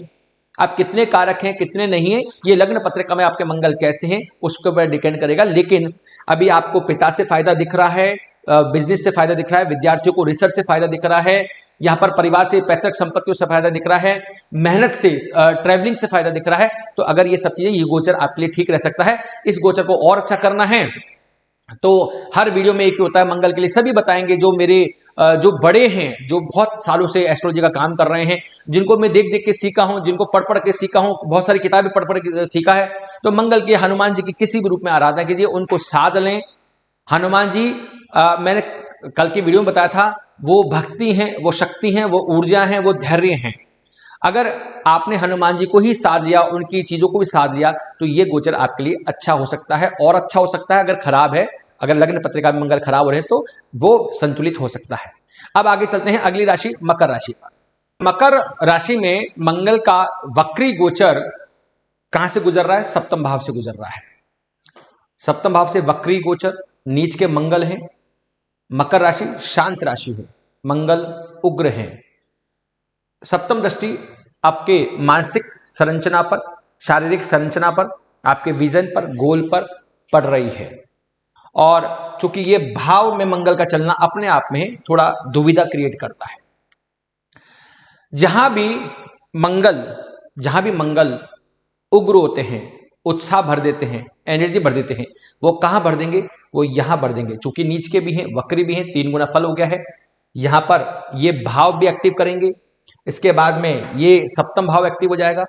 आप कितने कारक हैं कितने नहीं हैं, ये लग्न पत्रिका में आपके मंगल कैसे हैं उसके ऊपर डिपेंड करेगा। लेकिन अभी आपको पिता से फायदा दिख रहा है, बिजनेस से फायदा दिख रहा है, विद्यार्थियों को रिसर्च से फायदा दिख रहा है, यहाँ पर परिवार से, पैतृक संपत्तियों से फायदा दिख रहा है, मेहनत से, ट्रैवलिंग से फायदा दिख रहा है। तो अगर ये सब चीजें, ये गोचर आपके लिए ठीक रह सकता है। इस गोचर को और अच्छा करना है तो हर वीडियो में एक ही होता है, मंगल के लिए सभी बताएंगे। जो मेरे जो बड़े हैं, जो बहुत सालों से एस्ट्रोलॉजी का काम कर रहे हैं, जिनको मैं देख देख के सीखा हूं, जिनको पढ़ पढ़ के सीखा हूं, बहुत सारी किताबें पढ़ पढ़ के सीखा है, तो मंगल के, हनुमान जी की किसी भी रूप में आराधना कीजिए, उनको साध लें। हनुमान जी मैंने कल की वीडियो में बताया था, वो भक्ति हैं, वो शक्ति हैं, वो ऊर्जा हैं, वो धैर्य हैं। अगर आपने हनुमान जी को ही साध लिया, उनकी चीजों को भी साध लिया, तो ये गोचर आपके लिए अच्छा हो सकता है, और अच्छा हो सकता है। अगर खराब है, अगर लग्न पत्रिका में मंगल खराब हो रहे हैं तो वो संतुलित हो सकता है। अब आगे चलते हैं अगली राशि, मकर राशि। मकर राशि में मंगल का वक्री गोचर कहां से गुजर रहा है, सप्तम भाव से गुजर रहा है। सप्तम भाव से वक्री गोचर, नीच के मंगल है। मकर राशि शांत राशि है, मंगल उग्र है। सप्तम दृष्टि आपके मानसिक संरचना पर, शारीरिक संरचना पर, आपके विजन पर, गोल पर पड़ रही है। और चूंकि ये भाव में मंगल का चलना अपने आप में थोड़ा दुविधा क्रिएट करता है। जहां भी मंगल उग्र होते हैं, उत्साह भर देते हैं, एनर्जी भर देते हैं, वो कहां भर देंगे, वो यहां भर देंगे। चूंकि नीच के भी हैं, वक्री भी हैं, 3 गुना फल हो गया है। यहां पर ये भाव भी एक्टिव करेंगे, इसके बाद में ये सप्तम भाव एक्टिव हो जाएगा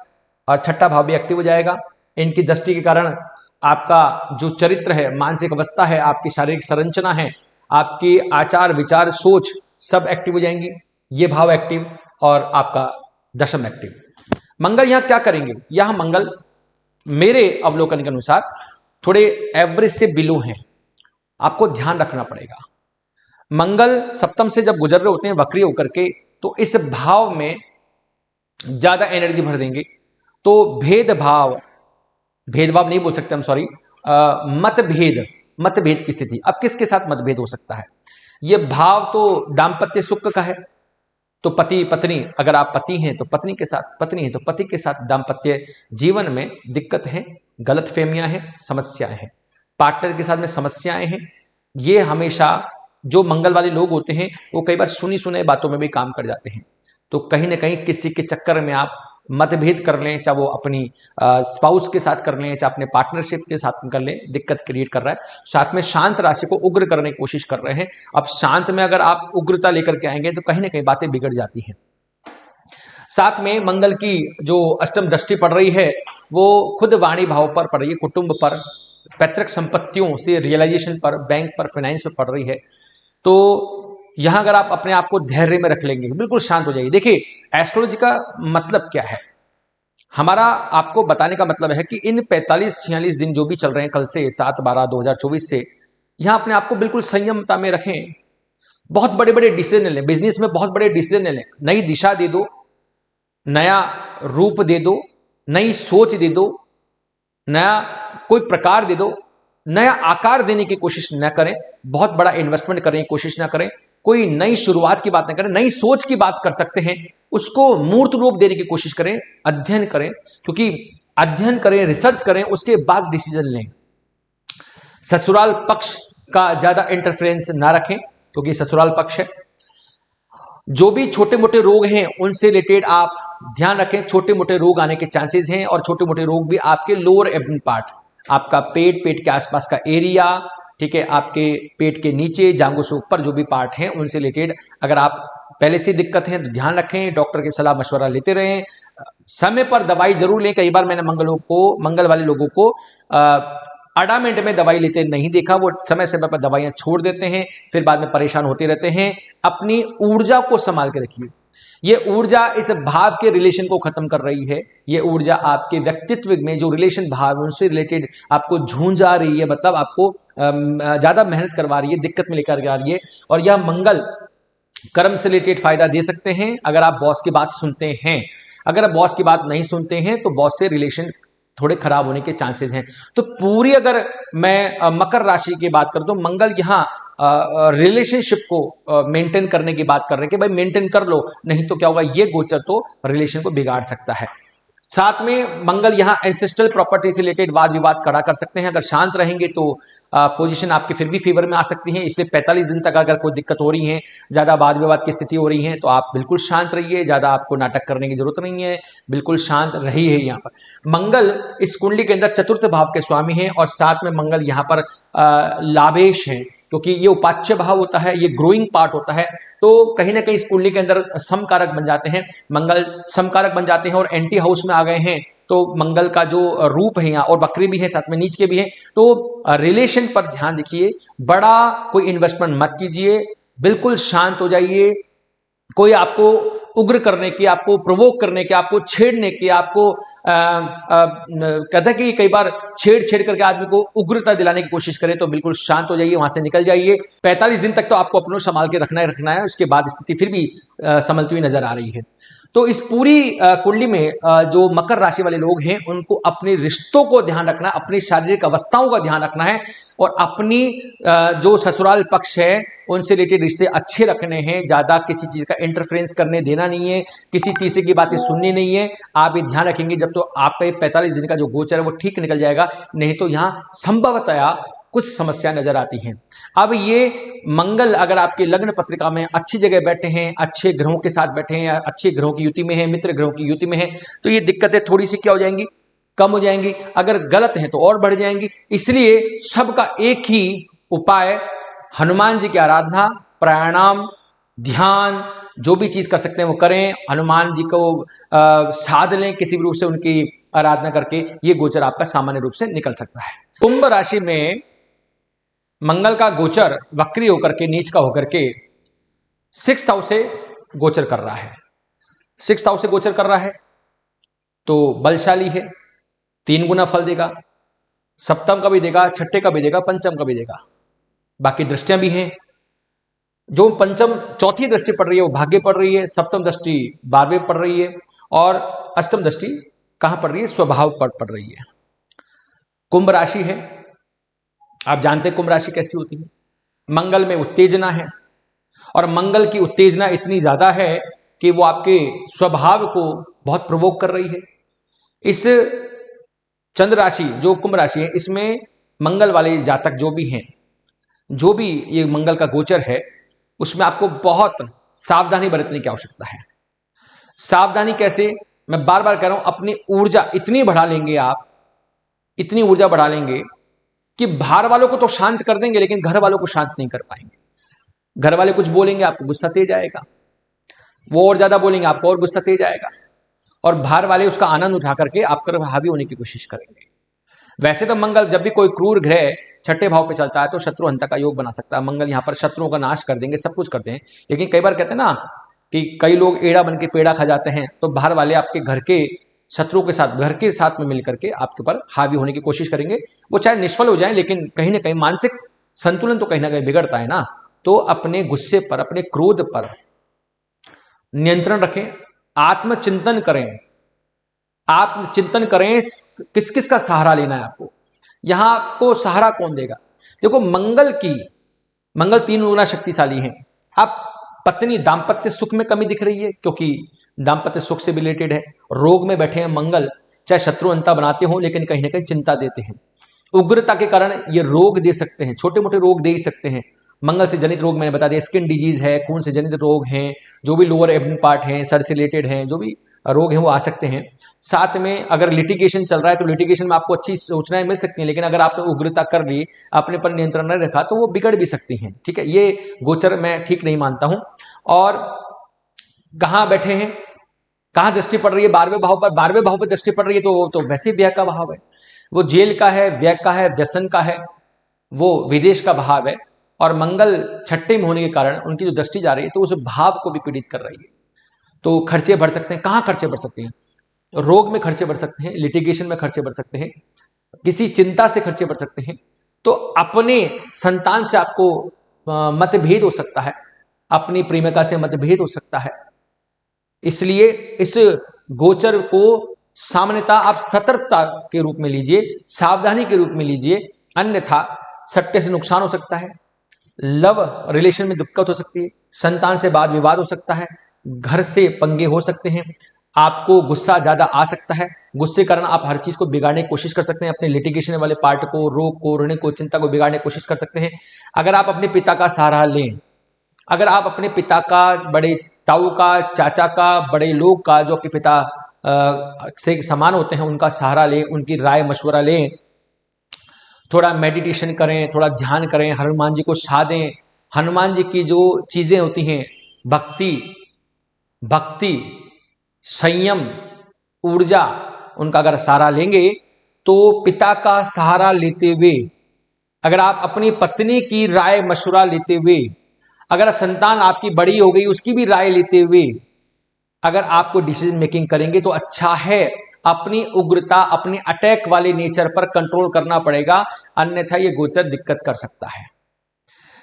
और छठा भाव भी एक्टिव हो जाएगा। इनकी दृष्टि के कारण आपका जो चरित्र है, मानसिक अवस्था है, आपकी शारीरिक संरचना है, आपकी आचार विचार सोच सब एक्टिव हो जाएंगी। ये भाव एक्टिव और आपका दशम एक्टिव। मंगल यहां क्या करेंगे, यहां मंगल मेरे अवलोकन के अनुसार थोड़े एवरेज से बिलो हैं, आपको ध्यान रखना पड़ेगा। मंगल सप्तम से जब गुजर रहे होते हैं वक्री होकर के, तो इस भाव में ज्यादा एनर्जी भर देंगे। तो भेदभाव नहीं बोल सकते हम, सॉरी, मतभेद की स्थिति। अब किसके साथ मतभेद हो सकता है, यह भाव तो दाम्पत्य सुख का है, तो पति पत्नी, अगर आप पति हैं तो पत्नी के साथ, पत्नी है तो पति के साथ दाम्पत्य जीवन में दिक्कत है, गलतफहमियां हैं, समस्याएं हैं। पार्टनर के साथ में समस्याएं हैं, ये हमेशा जो मंगल वाले लोग होते हैं वो कई बार सुनी सुनाई बातों में भी काम कर जाते हैं। तो कहीं ना कहीं किसी के चक्कर में आप मतभेद कर लें, चाहे वो अपनी स्पाउस के साथ कर लें, चाहे अपने पार्टनरशिप के साथ कर लें, दिक्कत क्रिएट कर रहा है। साथ में शांत राशि को उग्र करने की कोशिश कर रहे हैं। अब शांत में अगर आप उग्रता लेकर के आएंगे तो कहीं ना कहीं बातें बिगड़ जाती हैं। साथ में मंगल की जो अष्टम दृष्टि पड़ रही है वो खुद वाणी भाव पर पड़ रही है, कुटुंब पर, पैतृक संपत्तियों से रियलाइजेशन पर, बैंक पर, फाइनेंस पर पड़ रही है। तो यहां अगर आप अपने आप को धैर्य में रख लेंगे, बिल्कुल शांत हो जाइए। देखिए एस्ट्रोलॉजी का मतलब क्या है, हमारा आपको बताने का मतलब है कि इन 45-46 दिन जो भी चल रहे हैं कल से 7/12/2024 से, यहां अपने आप को बिल्कुल संयमता में रखें। बहुत बड़े बड़े डिसीजन लें, बिजनेस में बहुत बड़े डिसीजन लें, नई दिशा दे दो, नया रूप दे दो, नई सोच दे दो, नया कोई प्रकार दे दो, नया आकार देने की कोशिश न करें, बहुत बड़ा इन्वेस्टमेंट करने की कोशिश न करें, कोई नई शुरुआत की बात न करें, नई सोच की बात कर सकते हैं, उसको मूर्त रूप देने की कोशिश करें, अध्ययन करें, क्योंकि अध्ययन करें, रिसर्च करें, उसके बाद डिसीजन लें। ससुराल पक्ष का ज्यादा इंटरफेरेंस ना रखें, क्योंकि ससुराल पक्ष है। जो भी छोटे मोटे रोग हैं उनसे रिलेटेड आप ध्यान रखें, छोटे मोटे रोग आने के चांसेस हैं, और छोटे मोटे रोग भी आपके लोअर एब्डोमेन पार्ट, आपका पेट, पेट के आसपास का एरिया, ठीक है, आपके पेट के नीचे, जांघों से ऊपर जो भी पार्ट हैं उनसे रिलेटेड अगर आप पहले से दिक्कत है तो ध्यान रखें, डॉक्टर की सलाह मशवरा लेते रहें, समय पर दवाई जरूर लें। कई बार मैंने मंगल वाले लोगों को अडामेंट में दवाई लेते नहीं देखा, वो समय समय पर दवाइयां छोड़ देते हैं, फिर बाद में परेशान होते रहते हैं। अपनी ऊर्जा को संभाल के रखिए, ये ऊर्जा इस भाव के रिलेशन को खत्म कर रही है, ये ऊर्जा आपके व्यक्तित्व में जो रिलेशन भाव उनसे रिलेटेड आपको झूंझा रही है, मतलब आपको ज्यादा मेहनत करवा रही है, दिक्कत में लेकर आ रही है। और यह मंगल कर्म से रिलेटेड फायदा दे सकते हैं अगर आप बॉस की बात सुनते हैं। अगर आप बॉस की बात नहीं सुनते हैं तो बॉस से रिलेशन थोड़े खराब होने के चांसेस हैं। तो पूरी अगर मैं मकर राशि की बात करूं तो मंगल यहाँ रिलेशनशिप को मेंटेन करने की बात कर रहे हैं कि भाई मेंटेन कर लो, नहीं तो क्या होगा, ये गोचर तो रिलेशन को बिगाड़ सकता है। साथ में मंगल यहाँ एंसेस्ट्रल प्रॉपर्टी से रिलेटेड वाद विवाद खड़ा कर सकते हैं। अगर शांत रहेंगे तो पोजीशन आपके फिर भी फेवर में आ सकती है। इसलिए 45 दिन तक अगर कोई दिक्कत हो रही है, ज्यादा वाद विवाद की स्थिति हो रही है, तो आप बिल्कुल शांत रहिए, ज्यादा आपको नाटक करने की जरूरत नहीं है, बिल्कुल शांत रहिए। यहाँ पर मंगल इस कुंडली के अंदर चतुर्थ भाव के स्वामी हैं, और साथ में मंगल यहाँ पर लाभेश है, क्योंकि ये उपाच्य भाव होता है, ये ग्रोइंग पार्ट होता है। तो कहीं ना कहीं इस कुंडली के अंदर समकारक बन जाते हैं, मंगल समकारक बन जाते हैं और एंटी हाउस में आ गए हैं। तो मंगल का जो रूप है यहाँ, और वक्री भी है, साथ में नीच के भी है, तो रिलेशन पर ध्यान देखिए, बड़ा कोई इन्वेस्टमेंट मत कीजिए, बिल्कुल शांत हो जाइए। कोई आपको उग्र करने की, आपको प्रोवोक करने की, आपको छेड़ने की, आपको कहता है कि कई बार छेड़ करके आदमी को उग्रता दिलाने की कोशिश करे, तो बिल्कुल शांत हो जाइए, वहां से निकल जाइए। 45 दिन तक तो आपको अपनों संभाल के रखना है, उसके बाद स्थिति फिर भी संभलती हुई नजर आ रही है। तो इस पूरी कुंडली में जो मकर राशि वाले लोग हैं उनको अपने रिश्तों को ध्यान रखना, अपनी शारीरिक अवस्थाओं का ध्यान रखना है, और अपनी जो ससुराल पक्ष है उनसे रिलेटेड रिश्ते अच्छे रखने हैं, ज्यादा किसी चीज का इंटरफेरेंस करने देना नहीं है, किसी तीसरे की बातें सुननी नहीं है। आप ये ध्यान रखेंगे जब तो आपका ये 45 दिन का जो गोचर है वो ठीक निकल जाएगा, नहीं तो यहाँ संभवतया कुछ समस्या नजर आती हैं। अब ये मंगल अगर आपके लग्न पत्रिका में अच्छी जगह बैठे हैं, अच्छे ग्रहों के साथ बैठे हैं, अच्छे ग्रहों की युति में है, मित्र ग्रहों की युति में है, तो ये दिक्कतें थोड़ी सी क्या हो जाएंगी, कम हो जाएंगी। अगर गलत है तो और बढ़ जाएंगी। इसलिए सबका एक ही उपाय, हनुमान जी की आराधना, प्राणायाम, ध्यान, जो भी चीज कर सकते हैं वो करें, हनुमान जी को साध लें, किसी भी रूप से उनकी आराधना करके ये गोचर आपका सामान्य रूप से निकल सकता है। कुंभ राशि में मंगल का गोचर वक्री होकर के, नीच का होकर के 6th हाउस से गोचर कर रहा है। 6th हाउस से गोचर कर रहा है तो बलशाली है, 3 गुना फल देगा, सप्तम का भी देगा, छठे का भी देगा, पंचम का भी देगा। बाकी दृष्टियां भी हैं, जो पंचम चौथी दृष्टि पड़ रही है वो भाग्य पड़ रही है, सप्तम दृष्टि 12वें पड़ रही है, और अष्टम दृष्टि कहां पड़ रही है, स्वभाव पर पड़ रही है। कुंभ राशि है, आप जानते हैं कुंभ राशि कैसी होती है, मंगल में उत्तेजना है, और मंगल की उत्तेजना इतनी ज्यादा है कि वो आपके स्वभाव को बहुत प्रवोक कर रही है। इस चंद्र राशि जो कुंभ राशि है, इसमें मंगल वाले जातक जो भी हैं, जो भी ये मंगल का गोचर है, उसमें आपको बहुत सावधानी बरतने की आवश्यकता है। सावधानी कैसे? मैं बार बार कह रहा हूं, अपनी ऊर्जा इतनी बढ़ा लेंगे आप, इतनी ऊर्जा बढ़ा लेंगे कि बाहर वालों को तो शांत कर देंगे, लेकिन घर वालों को शांत नहीं कर पाएंगे। घर वाले कुछ बोलेंगे, आपको गुस्सा तेज आएगा, वो और ज्यादा बोलेंगे, आपको और गुस्सा तेज आएगा, और बाहर वाले उसका आनंद उठा करके आप पर हावी होने की कोशिश करेंगे। वैसे तो मंगल जब भी कोई क्रूर ग्रह छठे भाव पे चलता है तो शत्रुहंता का योग बना सकता है। मंगल यहां पर शत्रुओं का नाश कर देंगे, सब कुछ करते हैं। लेकिन कई बार कहते हैं ना कि कई लोग एड़ा बन के पेड़ा खा जाते हैं, तो बाहर वाले आपके घर के शत्रुओं के साथ, घर के साथ में मिलकर के आपके ऊपर हावी होने की कोशिश करेंगे। वो चाहे निष्फल हो जाए, लेकिन कहीं ना कहीं मानसिक संतुलन तो कहीं ना कहीं बिगड़ता है ना। तो अपने गुस्से पर, अपने क्रोध पर नियंत्रण रखें, आत्मचिंतन करें। आत्मचिंतन करें, किस किस का सहारा लेना है आपको, यहां आपको सहारा कौन देगा। देखो, मंगल 3 गुना शक्तिशाली हैं। आप पत्नी दाम्पत्य सुख में कमी दिख रही है, क्योंकि दाम्पत्य सुख से रिलेटेड है। रोग में बैठे हैं मंगल, चाहे शत्रु अंता बनाते हो, लेकिन कहीं ना कहीं चिंता देते हैं। उग्रता के कारण ये रोग दे सकते हैं, छोटे मोटे रोग दे ही सकते हैं। मंगल से जनित रोग मैंने बता दिया, स्किन डिजीज है, खून से जनित रोग हैं, जो भी लोअर एब्डोमेन पार्ट हैं, सर से रिलेटेड हैं, जो भी रोग हैं वो आ सकते हैं। साथ में अगर लिटिगेशन चल रहा है तो लिटिगेशन में आपको अच्छी सूचनाएं मिल सकती हैं, लेकिन अगर आपने उग्रता कर ली, अपने पर नियंत्रण नहीं रखा, तो वो बिगड़ भी सकती हैं। ठीक है, ये गोचर मैं ठीक नहीं मानता हूं। और कहाँ बैठे हैं, कहाँ दृष्टि पड़ रही है? 12वें भाव पर। 12वें भाव पर दृष्टि पड़ रही है तो वैसे व्यय का भाव है, वो जेल का है, व्यय का है, व्यसन का है, वो विदेश का भाव है। और मंगल छठे में होने के कारण उनकी जो दृष्टि जा रही है तो उस भाव को भी पीड़ित कर रही है। तो खर्चे बढ़ सकते हैं। कहाँ खर्चे बढ़ सकते हैं? रोग में खर्चे बढ़ सकते हैं, लिटिगेशन में खर्चे बढ़ सकते हैं, किसी चिंता से खर्चे बढ़ सकते हैं। तो अपने संतान से आपको मतभेद हो सकता है, अपनी प्रेमिका से मतभेद हो सकता है। इसलिए इस गोचर को सामान्यतः आप सतर्कता के रूप में लीजिए, सावधानी के रूप में लीजिए, अन्यथा सट्टे से नुकसान हो सकता है, लव रिलेशन में दिक्कत हो सकती है, संतान से वाद विवाद हो सकता है, घर से पंगे हो सकते हैं, आपको गुस्सा ज्यादा आ सकता है। गुस्से के कारण आप हर चीज को बिगाड़ने की कोशिश कर सकते हैं, अपने लिटिगेशन वाले पार्ट को, रोग को, ऋण को, चिंता को बिगाड़ने की कोशिश कर सकते हैं। अगर आप अपने पिता का सहारा लें, अगर आप अपने पिता का, बड़े ताऊ का, चाचा का, बड़े लोग का, जो आपके पिता से समान होते हैं, उनका सहारा लें, उनकी राय मशवरा लें, थोड़ा मेडिटेशन करें, थोड़ा ध्यान करें, हनुमान जी को साधें। हनुमान जी की जो चीजें होती हैं, भक्ति, संयम, ऊर्जा, उनका अगर सहारा लेंगे तो पिता का सहारा लेते हुए, अगर आप अपनी पत्नी की राय मशवरा लेते हुए, अगर संतान आपकी बड़ी हो गई उसकी भी राय लेते हुए अगर आपको डिसीजन मेकिंग करेंगे तो अच्छा है। अपनी उग्रता, अपनी अटैक वाले नेचर पर कंट्रोल करना पड़ेगा, अन्यथा ये गोचर दिक्कत कर सकता है।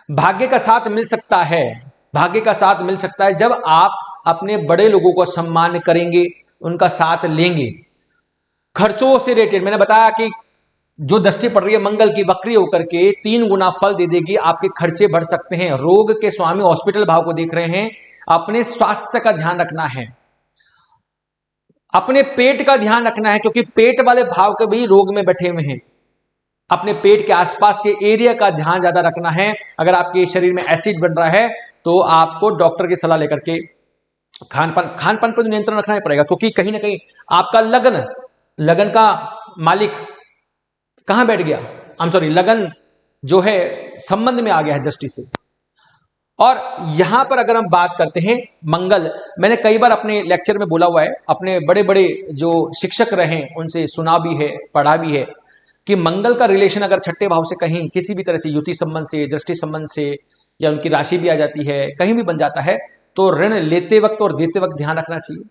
भाग्य का साथ मिल सकता है, भाग्य का साथ मिल सकता है जब आप अपने बड़े लोगों को सम्मान करेंगे, उनका साथ लेंगे। खर्चों से रिलेटेड मैंने बताया कि जो दृष्टि पड़ रही है मंगल की, वक्री होकर के 3 गुना फल दे देगी, आपके खर्चे बढ़ सकते हैं। रोग के स्वामी हॉस्पिटल भाव को देख रहे हैं, अपने स्वास्थ्य का ध्यान रखना है, अपने पेट का ध्यान रखना है, क्योंकि पेट वाले भाव के भी रोग में बैठे हुए हैं। अपने पेट के आसपास के एरिया का ध्यान ज्यादा रखना है। अगर आपके शरीर में एसिड बन रहा है तो आपको डॉक्टर की सलाह लेकर के खान पान पर नियंत्रण रखना ही पड़ेगा, क्योंकि कहीं ना कहीं आपका लगन का मालिक कहां बैठ गया, लगन जो है संबंध में आ गया है दृष्टि से। और यहां पर अगर हम बात करते हैं मंगल, मैंने कई बार अपने लेक्चर में बोला हुआ है, अपने बड़े बड़े जो शिक्षक रहे उनसे सुना भी है, पढ़ा भी है कि मंगल का रिलेशन अगर छठे भाव से कहीं किसी भी तरह से युति संबंध से, दृष्टि संबंध से, या उनकी राशि भी आ जाती है, कहीं भी बन जाता है, तो ऋण लेते वक्त और देते वक्त ध्यान रखना चाहिए।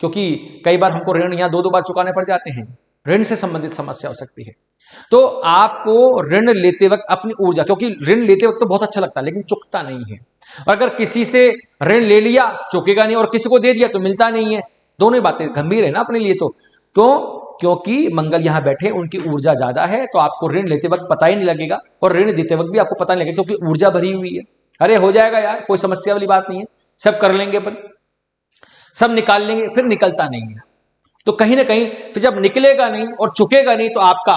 क्योंकि कई बार हमको ऋण यहाँ 2-2 बार चुकाने पड़ जाते हैं, ऋण से संबंधित समस्या हो सकती है। तो आपको ऋण लेते वक्त अपनी ऊर्जा, क्योंकि ऋण लेते वक्त तो बहुत अच्छा लगता है लेकिन चुकता नहीं है। और अगर किसी से ऋण ले लिया चुकेगा नहीं, और किसी को दे दिया तो मिलता नहीं है, दोनों ही बातें गंभीर है ना अपने लिए। तो क्योंकि मंगल यहां बैठे, उनकी ऊर्जा ज्यादा है, तो आपको ऋण लेते वक्त पता ही नहीं लगेगा, और ऋण देते वक्त भी आपको पता नहीं लगेगा, क्योंकि ऊर्जा भरी हुई है। अरे हो जाएगा यार, कोई समस्या वाली बात नहीं है, सब कर लेंगे, अपन सब निकाल लेंगे, फिर निकलता नहीं है। तो कहीं ना कहीं फिर जब निकलेगा नहीं और चुकेगा नहीं तो आपका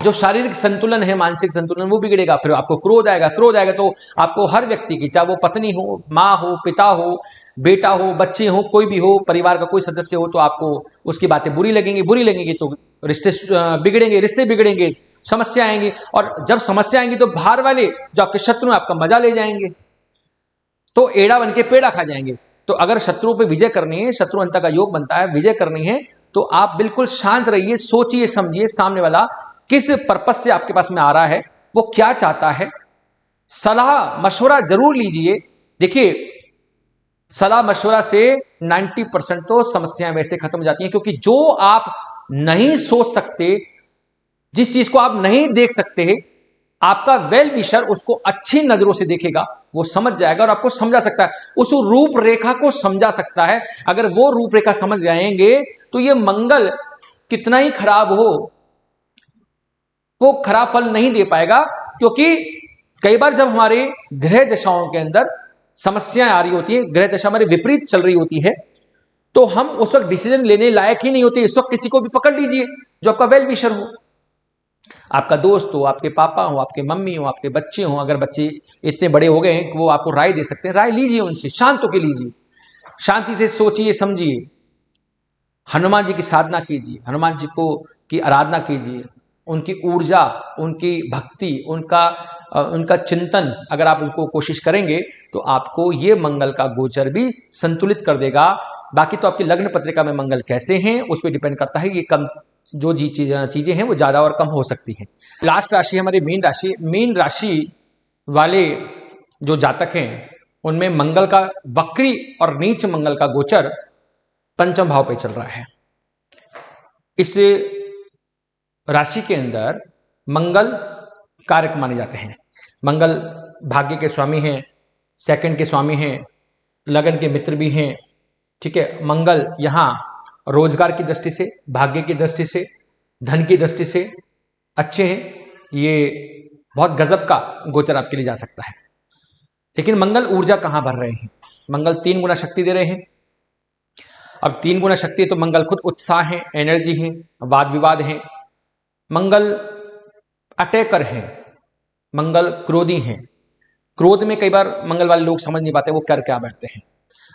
जो शारीरिक संतुलन है, मानसिक संतुलन, वो बिगड़ेगा। फिर आपको क्रोध आएगा, क्रोध आएगा तो आपको हर व्यक्ति की, चाहे वो पत्नी हो, माँ हो, पिता हो, बेटा हो, बच्चे हो, कोई भी हो, परिवार का कोई सदस्य हो, तो आपको उसकी बातें बुरी लगेंगी। बुरी लगेंगी तो रिश्ते बिगड़ेंगे, रिश्ते बिगड़ेंगे, समस्या आएंगी। और जब समस्या आएंगी तो बाहर वाले जो आपके शत्रु हैं आपका मजा ले जाएंगे, तो एड़ा बन के पेड़ा खा जाएंगे। तो अगर शत्रुओं पे विजय करनी है, शत्रु अंत का योग बनता है, विजय करनी है, तो आप बिल्कुल शांत रहिए, सोचिए समझिए सामने वाला किस पर्पस से आपके पास में आ रहा है, वो क्या चाहता है। सलाह मशवरा जरूर लीजिए। देखिए, सलाह मशवरा से 90% तो समस्याएं वैसे खत्म हो जाती हैं, क्योंकि जो आप नहीं सोच सकते, जिस चीज को आप नहीं देख सकते, आपका वेल विशर उसको अच्छी नजरों से देखेगा, वो समझ जाएगा और आपको समझा सकता है, उस रूपरेखा को समझा सकता है। अगर वो रूपरेखा समझ जाएंगे तो ये मंगल कितना ही खराब हो, वो खराब फल नहीं दे पाएगा। क्योंकि कई बार जब हमारे ग्रह दशाओं के अंदर समस्याएं आ रही होती है, ग्रह दशा हमारी विपरीत चल रही होती है, तो हम उस वक्त डिसीजन लेने लायक ही नहीं होते। इस वक्त किसी को भी पकड़ लीजिए जो आपका वेल विशर हो, आपका दोस्त हो, आपके पापा हो, आपके मम्मी हो, आपके बच्चे हो। अगर बच्चे इतने बड़े हो गए हैं कि वो आपको राय दे सकते हैं, राय लीजिए उनसे, शांत होकर लीजिए, शांति से सोचिए समझिए। हनुमान जी की साधना कीजिए, हनुमान जी को की आराधना कीजिए, उनकी ऊर्जा, उनकी भक्ति, उनका चिंतन अगर आप उसको कोशिश करेंगे तो आपको ये मंगल का गोचर भी संतुलित कर देगा। बाकी तो आपकी लग्न पत्रिका में मंगल कैसे हैं उस पर डिपेंड करता है, ये कम जो चीजें हैं वो ज्यादा और कम हो सकती हैं। लास्ट राशि हमारी मीन राशि। मीन राशि वाले जो जातक हैं उनमें मंगल का वक्री और नीच मंगल का गोचर पंचम भाव पे चल रहा है। इस राशि के अंदर मंगल कारक माने जाते हैं। मंगल भाग्य के स्वामी हैं, सेकंड के स्वामी हैं, लगन के मित्र भी हैं। ठीक है, मंगल यहाँ रोजगार की दृष्टि से, भाग्य की दृष्टि से, धन की दृष्टि से अच्छे हैं। ये बहुत गजब का गोचर आपके लिए जा सकता है। लेकिन मंगल ऊर्जा कहाँ भर रहे हैं? मंगल 3 गुना शक्ति दे रहे हैं। अब 3 गुना शक्ति तो मंगल खुद उत्साह है, एनर्जी है, वाद विवाद है। मंगल अटैकर है, मंगल क्रोधी है। क्रोध में कई बार मंगल वाले लोग समझ नहीं पाते वो कर क्या बैठते हैं।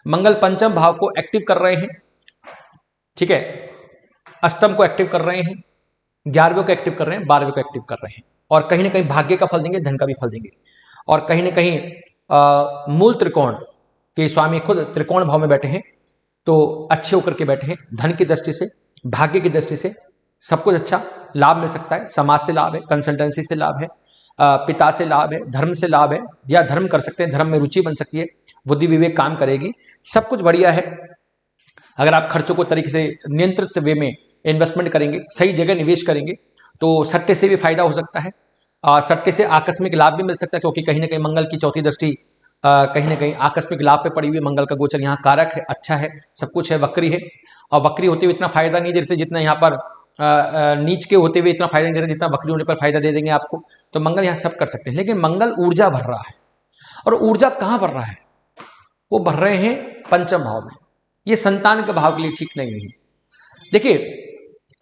मंगल पंचम भाव को एक्टिव कर रहे हैं, ठीक है, अष्टम को एक्टिव कर रहे हैं, 11वें को एक्टिव कर रहे हैं, 12वें को एक्टिव कर रहे हैं। और कहीं ना कहीं भाग्य का फल देंगे, धन का भी फल देंगे। और कहीं ना कहीं मूल त्रिकोण के स्वामी खुद त्रिकोण भाव में बैठे हैं, तो अच्छे होकर के बैठे हैं। धन की दृष्टि से, भाग्य की दृष्टि से सब कुछ अच्छा लाभ मिल सकता है। समाज से लाभ है, कंसल्टेंसी से लाभ है, पिता से लाभ है, धर्म से लाभ है, या धर्म कर सकते हैं, धर्म में रुचि बन सकती है, बुद्धि विवेक काम करेगी, सब कुछ बढ़िया है। अगर आप खर्चों को तरीके से नियंत्रित वे में इन्वेस्टमेंट करेंगे, सही जगह निवेश करेंगे, तो सट्टे से भी फायदा हो सकता है। सट्टे से आकस्मिक लाभ भी मिल सकता है, क्योंकि कहीं ना कहीं मंगल की चौथी दृष्टि कहीं ना कहीं आकस्मिक लाभ पे पड़ी हुई। मंगल का गोचर यहाँ कारक है, अच्छा है, सब कुछ है। वक्री है, और वक्री होते हुए इतना फायदा नहीं देते जितना यहाँ पर नीच के होते हुए इतना फायदा नहीं दे रहे जितना वक्री होने पर फायदा दे देंगे आपको। तो मंगल यहाँ सब कर सकते हैं। लेकिन मंगल ऊर्जा भर रहा है, और ऊर्जा कहाँ भर रहा है? वो भर रहे हैं पंचम भाव में। ये संतान के भाव के लिए ठीक नहीं है। देखिए,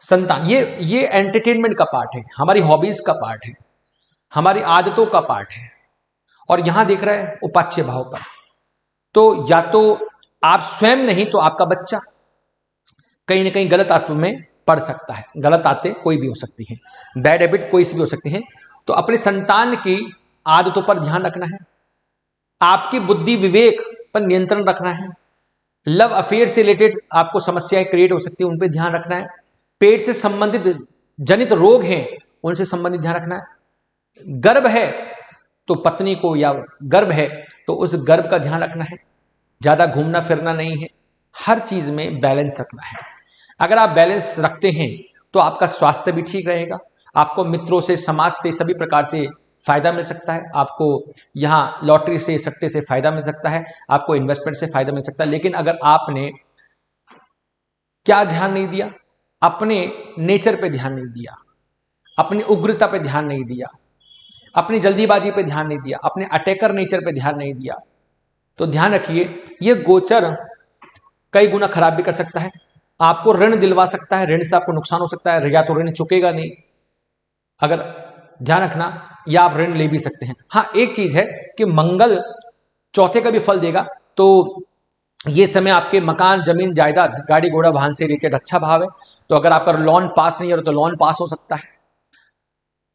संतान ये एंटरटेनमेंट का पार्ट है, हमारी हॉबीज का पार्ट है, हमारी आदतों का पार्ट है। और यहां देख रहे हैं उपाच्य भाव पर, तो या तो आप स्वयं नहीं तो आपका बच्चा कहीं ना कहीं गलत आदतों में पड़ सकता है। गलत आदतें कोई भी हो सकती हैं, बैड हैबिट कोई सी भी हो सकती हैं। तो अपने संतान की आदतों पर ध्यान रखना है, आपकी बुद्धि विवेक पर नियंत्रण रखना है। लव अफेयर से रिलेटेड आपको समस्याएं क्रिएट हो सकती है, उन पर ध्यान रखना है। पेट से संबंधित जनित रोग हैं, उनसे संबंधित ध्यान रखना है। गर्भ है तो पत्नी को, या गर्भ है तो उस गर्भ का ध्यान रखना है। ज्यादा घूमना फिरना नहीं है, हर चीज में बैलेंस रखना है। अगर आप बैलेंस रखते हैं तो आपका स्वास्थ्य भी ठीक रहेगा, आपको मित्रों से, समाज से, सभी प्रकार से फायदा मिल सकता है। आपको यहाँ लॉटरी से, सट्टे से फायदा मिल सकता है, आपको इन्वेस्टमेंट से फायदा मिल सकता है। लेकिन अगर आपने क्या ध्यान नहीं दिया, अपने नेचर पे ध्यान नहीं दिया, अपनी उग्रता पे ध्यान नहीं दिया, अपनी जल्दीबाजी पे ध्यान नहीं दिया, अपने अटैकर नेचर पे ध्यान नहीं दिया, तो ध्यान रखिए ये गोचर कई गुना खराब भी कर सकता है। आपको ऋण दिलवा सकता है, ऋण से आपको नुकसान हो सकता है, या तो ऋण चुकेगा नहीं, अगर ध्यान रखना, या आप ऋण ले भी सकते हैं। हाँ, एक चीज है कि मंगल चौथे का भी फल देगा, तो ये समय आपके मकान, जमीन, जायदाद, गाड़ी घोड़ा, वाहन से रिलेटेड अच्छा भाव है। तो अगर आपका लोन पास नहीं हो रहा तो लोन पास हो सकता है,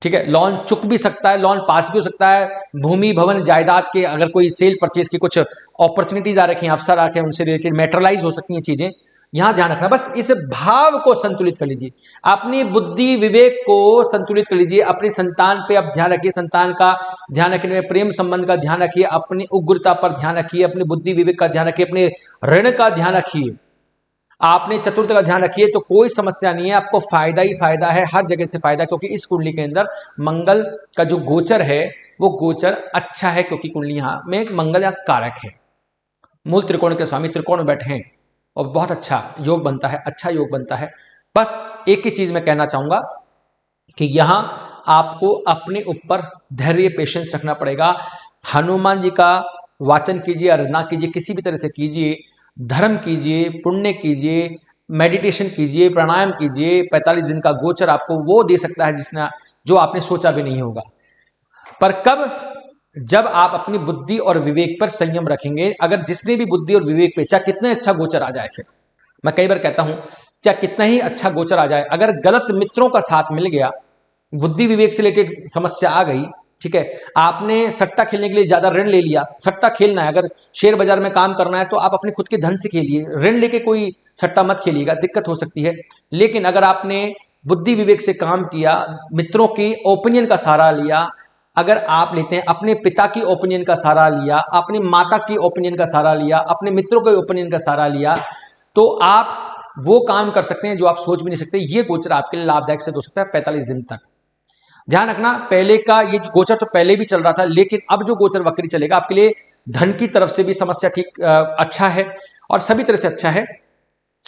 ठीक है, लोन चुक भी सकता है, लोन पास भी हो सकता है। भूमि, भवन, जायदाद के अगर कोई सेल परचेज की कुछ अपॉर्चुनिटीज आ रखी हैं, अवसर आ रखे हैं, उनसे रिलेटेड मैटरलाइज हो सकती हैं चीजें। यहां ध्यान रखना, बस इस भाव को संतुलित कर लीजिए, अपनी बुद्धि विवेक को संतुलित कर लीजिए। अपनी संतान पे आप ध्यान रखिए, संतान का ध्यान रखिए, प्रेम संबंध का ध्यान रखिए, अपनी उग्रता पर ध्यान रखिए, अपनी बुद्धि विवेक का ध्यान रखिए, अपने ऋण का ध्यान रखिए, आपने चतुर्थ का ध्यान रखिए, तो कोई समस्या नहीं है, आपको फायदा ही फायदा है, हर जगह से फायदा। क्योंकि इस कुंडली के अंदर मंगल का जो गोचर है वो गोचर अच्छा है, क्योंकि कुंडली यहां में मंगल या कारक है, मूल त्रिकोण के स्वामी त्रिकोण में बैठे हैं और बहुत अच्छा योग बनता है, अच्छा योग बनता है। बस एक ही चीज मैं कहना चाहूंगा कि यहां आपको अपने ऊपर धैर्य, पेशेंस रखना पड़ेगा। हनुमान जी का वाचन कीजिए, आराधना कीजिए, किसी भी तरह से कीजिए, धर्म कीजिए, पुण्य कीजिए, मेडिटेशन कीजिए, प्राणायाम कीजिए। 45 दिन का गोचर आपको वो दे सकता है जिसने जो आपने सोचा भी नहीं होगा। पर कब? जब आप अपनी बुद्धि और विवेक पर संयम रखेंगे। अगर जिसने भी बुद्धि और विवेक पे, चाहे कितने अच्छा गोचर आ जाए, फिर मैं कई बार कहता हूं, चाहे कितना ही अच्छा गोचर आ जाए, अगर गलत मित्रों का साथ मिल गया, बुद्धि विवेक से रिलेटेड समस्या आ गई, ठीक है, आपने सट्टा खेलने के लिए ज्यादा ऋण ले लिया, सट्टा खेलना है, अगर शेयर बाजार में काम करना है तो आप अपने खुद के धन से खेलिए, ऋण लेके कोई सट्टा मत खेलिएगा, दिक्कत हो सकती है। लेकिन अगर आपने बुद्धि विवेक से काम किया, मित्रों की ओपिनियन का सहारा लिया, अगर आप लेते हैं अपने पिता की ओपिनियन का सहारा लिया, अपनी माता की ओपिनियन का सहारा लिया, अपने मित्रों के ओपिनियन का सहारा लिया, तो आप वो काम कर सकते हैं जो आप सोच भी नहीं सकते। ये गोचर आपके लिए लाभदायक सिद्ध हो सकता है 45 दिन तक। ध्यान रखना, पहले का ये गोचर तो पहले भी चल रहा था, लेकिन अब जो गोचर वक्री चलेगा आपके लिए धन की तरफ से भी समस्या ठीक अच्छा है और सभी तरह से अच्छा है।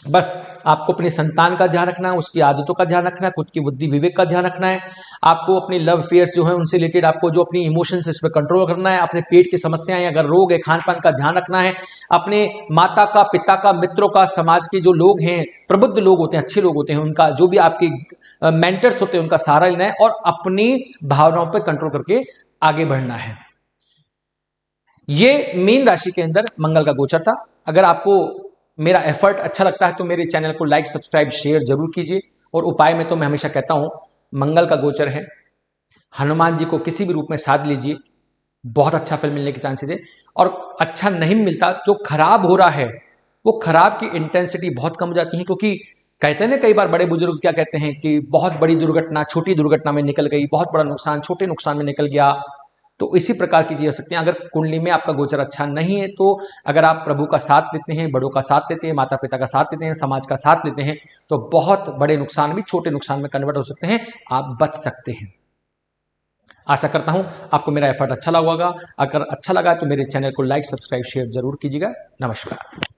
बस आपको अपनी संतान का ध्यान रखना है, उसकी आदतों का ध्यान रखना है, खुद की बुद्धि विवेक का ध्यान रखना है। आपको अपने लव अफेयर्स जो है उनसे रिलेटेड आपको जो अपनी इमोशंस इस पर कंट्रोल करना है। अपने पेट की समस्याएं, अगर रोग है, खान पान का ध्यान रखना है। अपने माता का, पिता का, मित्रों का, समाज के जो लोग हैं, प्रबुद्ध लोग होते हैं, अच्छे लोग होते हैं, उनका जो भी आपके मेंटर्स होते हैं उनका सहारा लेना है और अपनी भावनाओं पर कंट्रोल करके आगे बढ़ना है। ये मीन राशि के अंदर मंगल का गोचर था। अगर आपको मेरा एफर्ट अच्छा लगता है तो मेरे चैनल को लाइक, सब्सक्राइब, शेयर जरूर कीजिए। और उपाय में तो मैं हमेशा कहता हूं, मंगल का गोचर है, हनुमान जी को किसी भी रूप में साध लीजिए, बहुत अच्छा फल मिलने के चांसेस है। और अच्छा नहीं मिलता, जो खराब हो रहा है वो खराब की इंटेंसिटी बहुत कम हो जाती है। क्योंकि कहते हैं ना, कई बार बड़े बुजुर्ग क्या कहते हैं कि बहुत बड़ी दुर्घटना छोटी दुर्घटना में निकल गई, बहुत बड़ा नुकसान छोटे नुकसान में निकल गया। तो इसी प्रकार की चीजें हो सकती हैं। अगर कुंडली में आपका गोचर अच्छा नहीं है तो अगर आप प्रभु का साथ लेते हैं, बड़ों का साथ लेते हैं, माता पिता का साथ लेते हैं, समाज का साथ लेते हैं, तो बहुत बड़े नुकसान भी छोटे नुकसान में कन्वर्ट हो सकते हैं, आप बच सकते हैं। आशा करता हूं आपको मेरा एफर्ट अच्छा लगा होगा। अगर अच्छा लगा तो मेरे चैनल को लाइक, सब्सक्राइब, शेयर जरूर कीजिएगा। नमस्कार।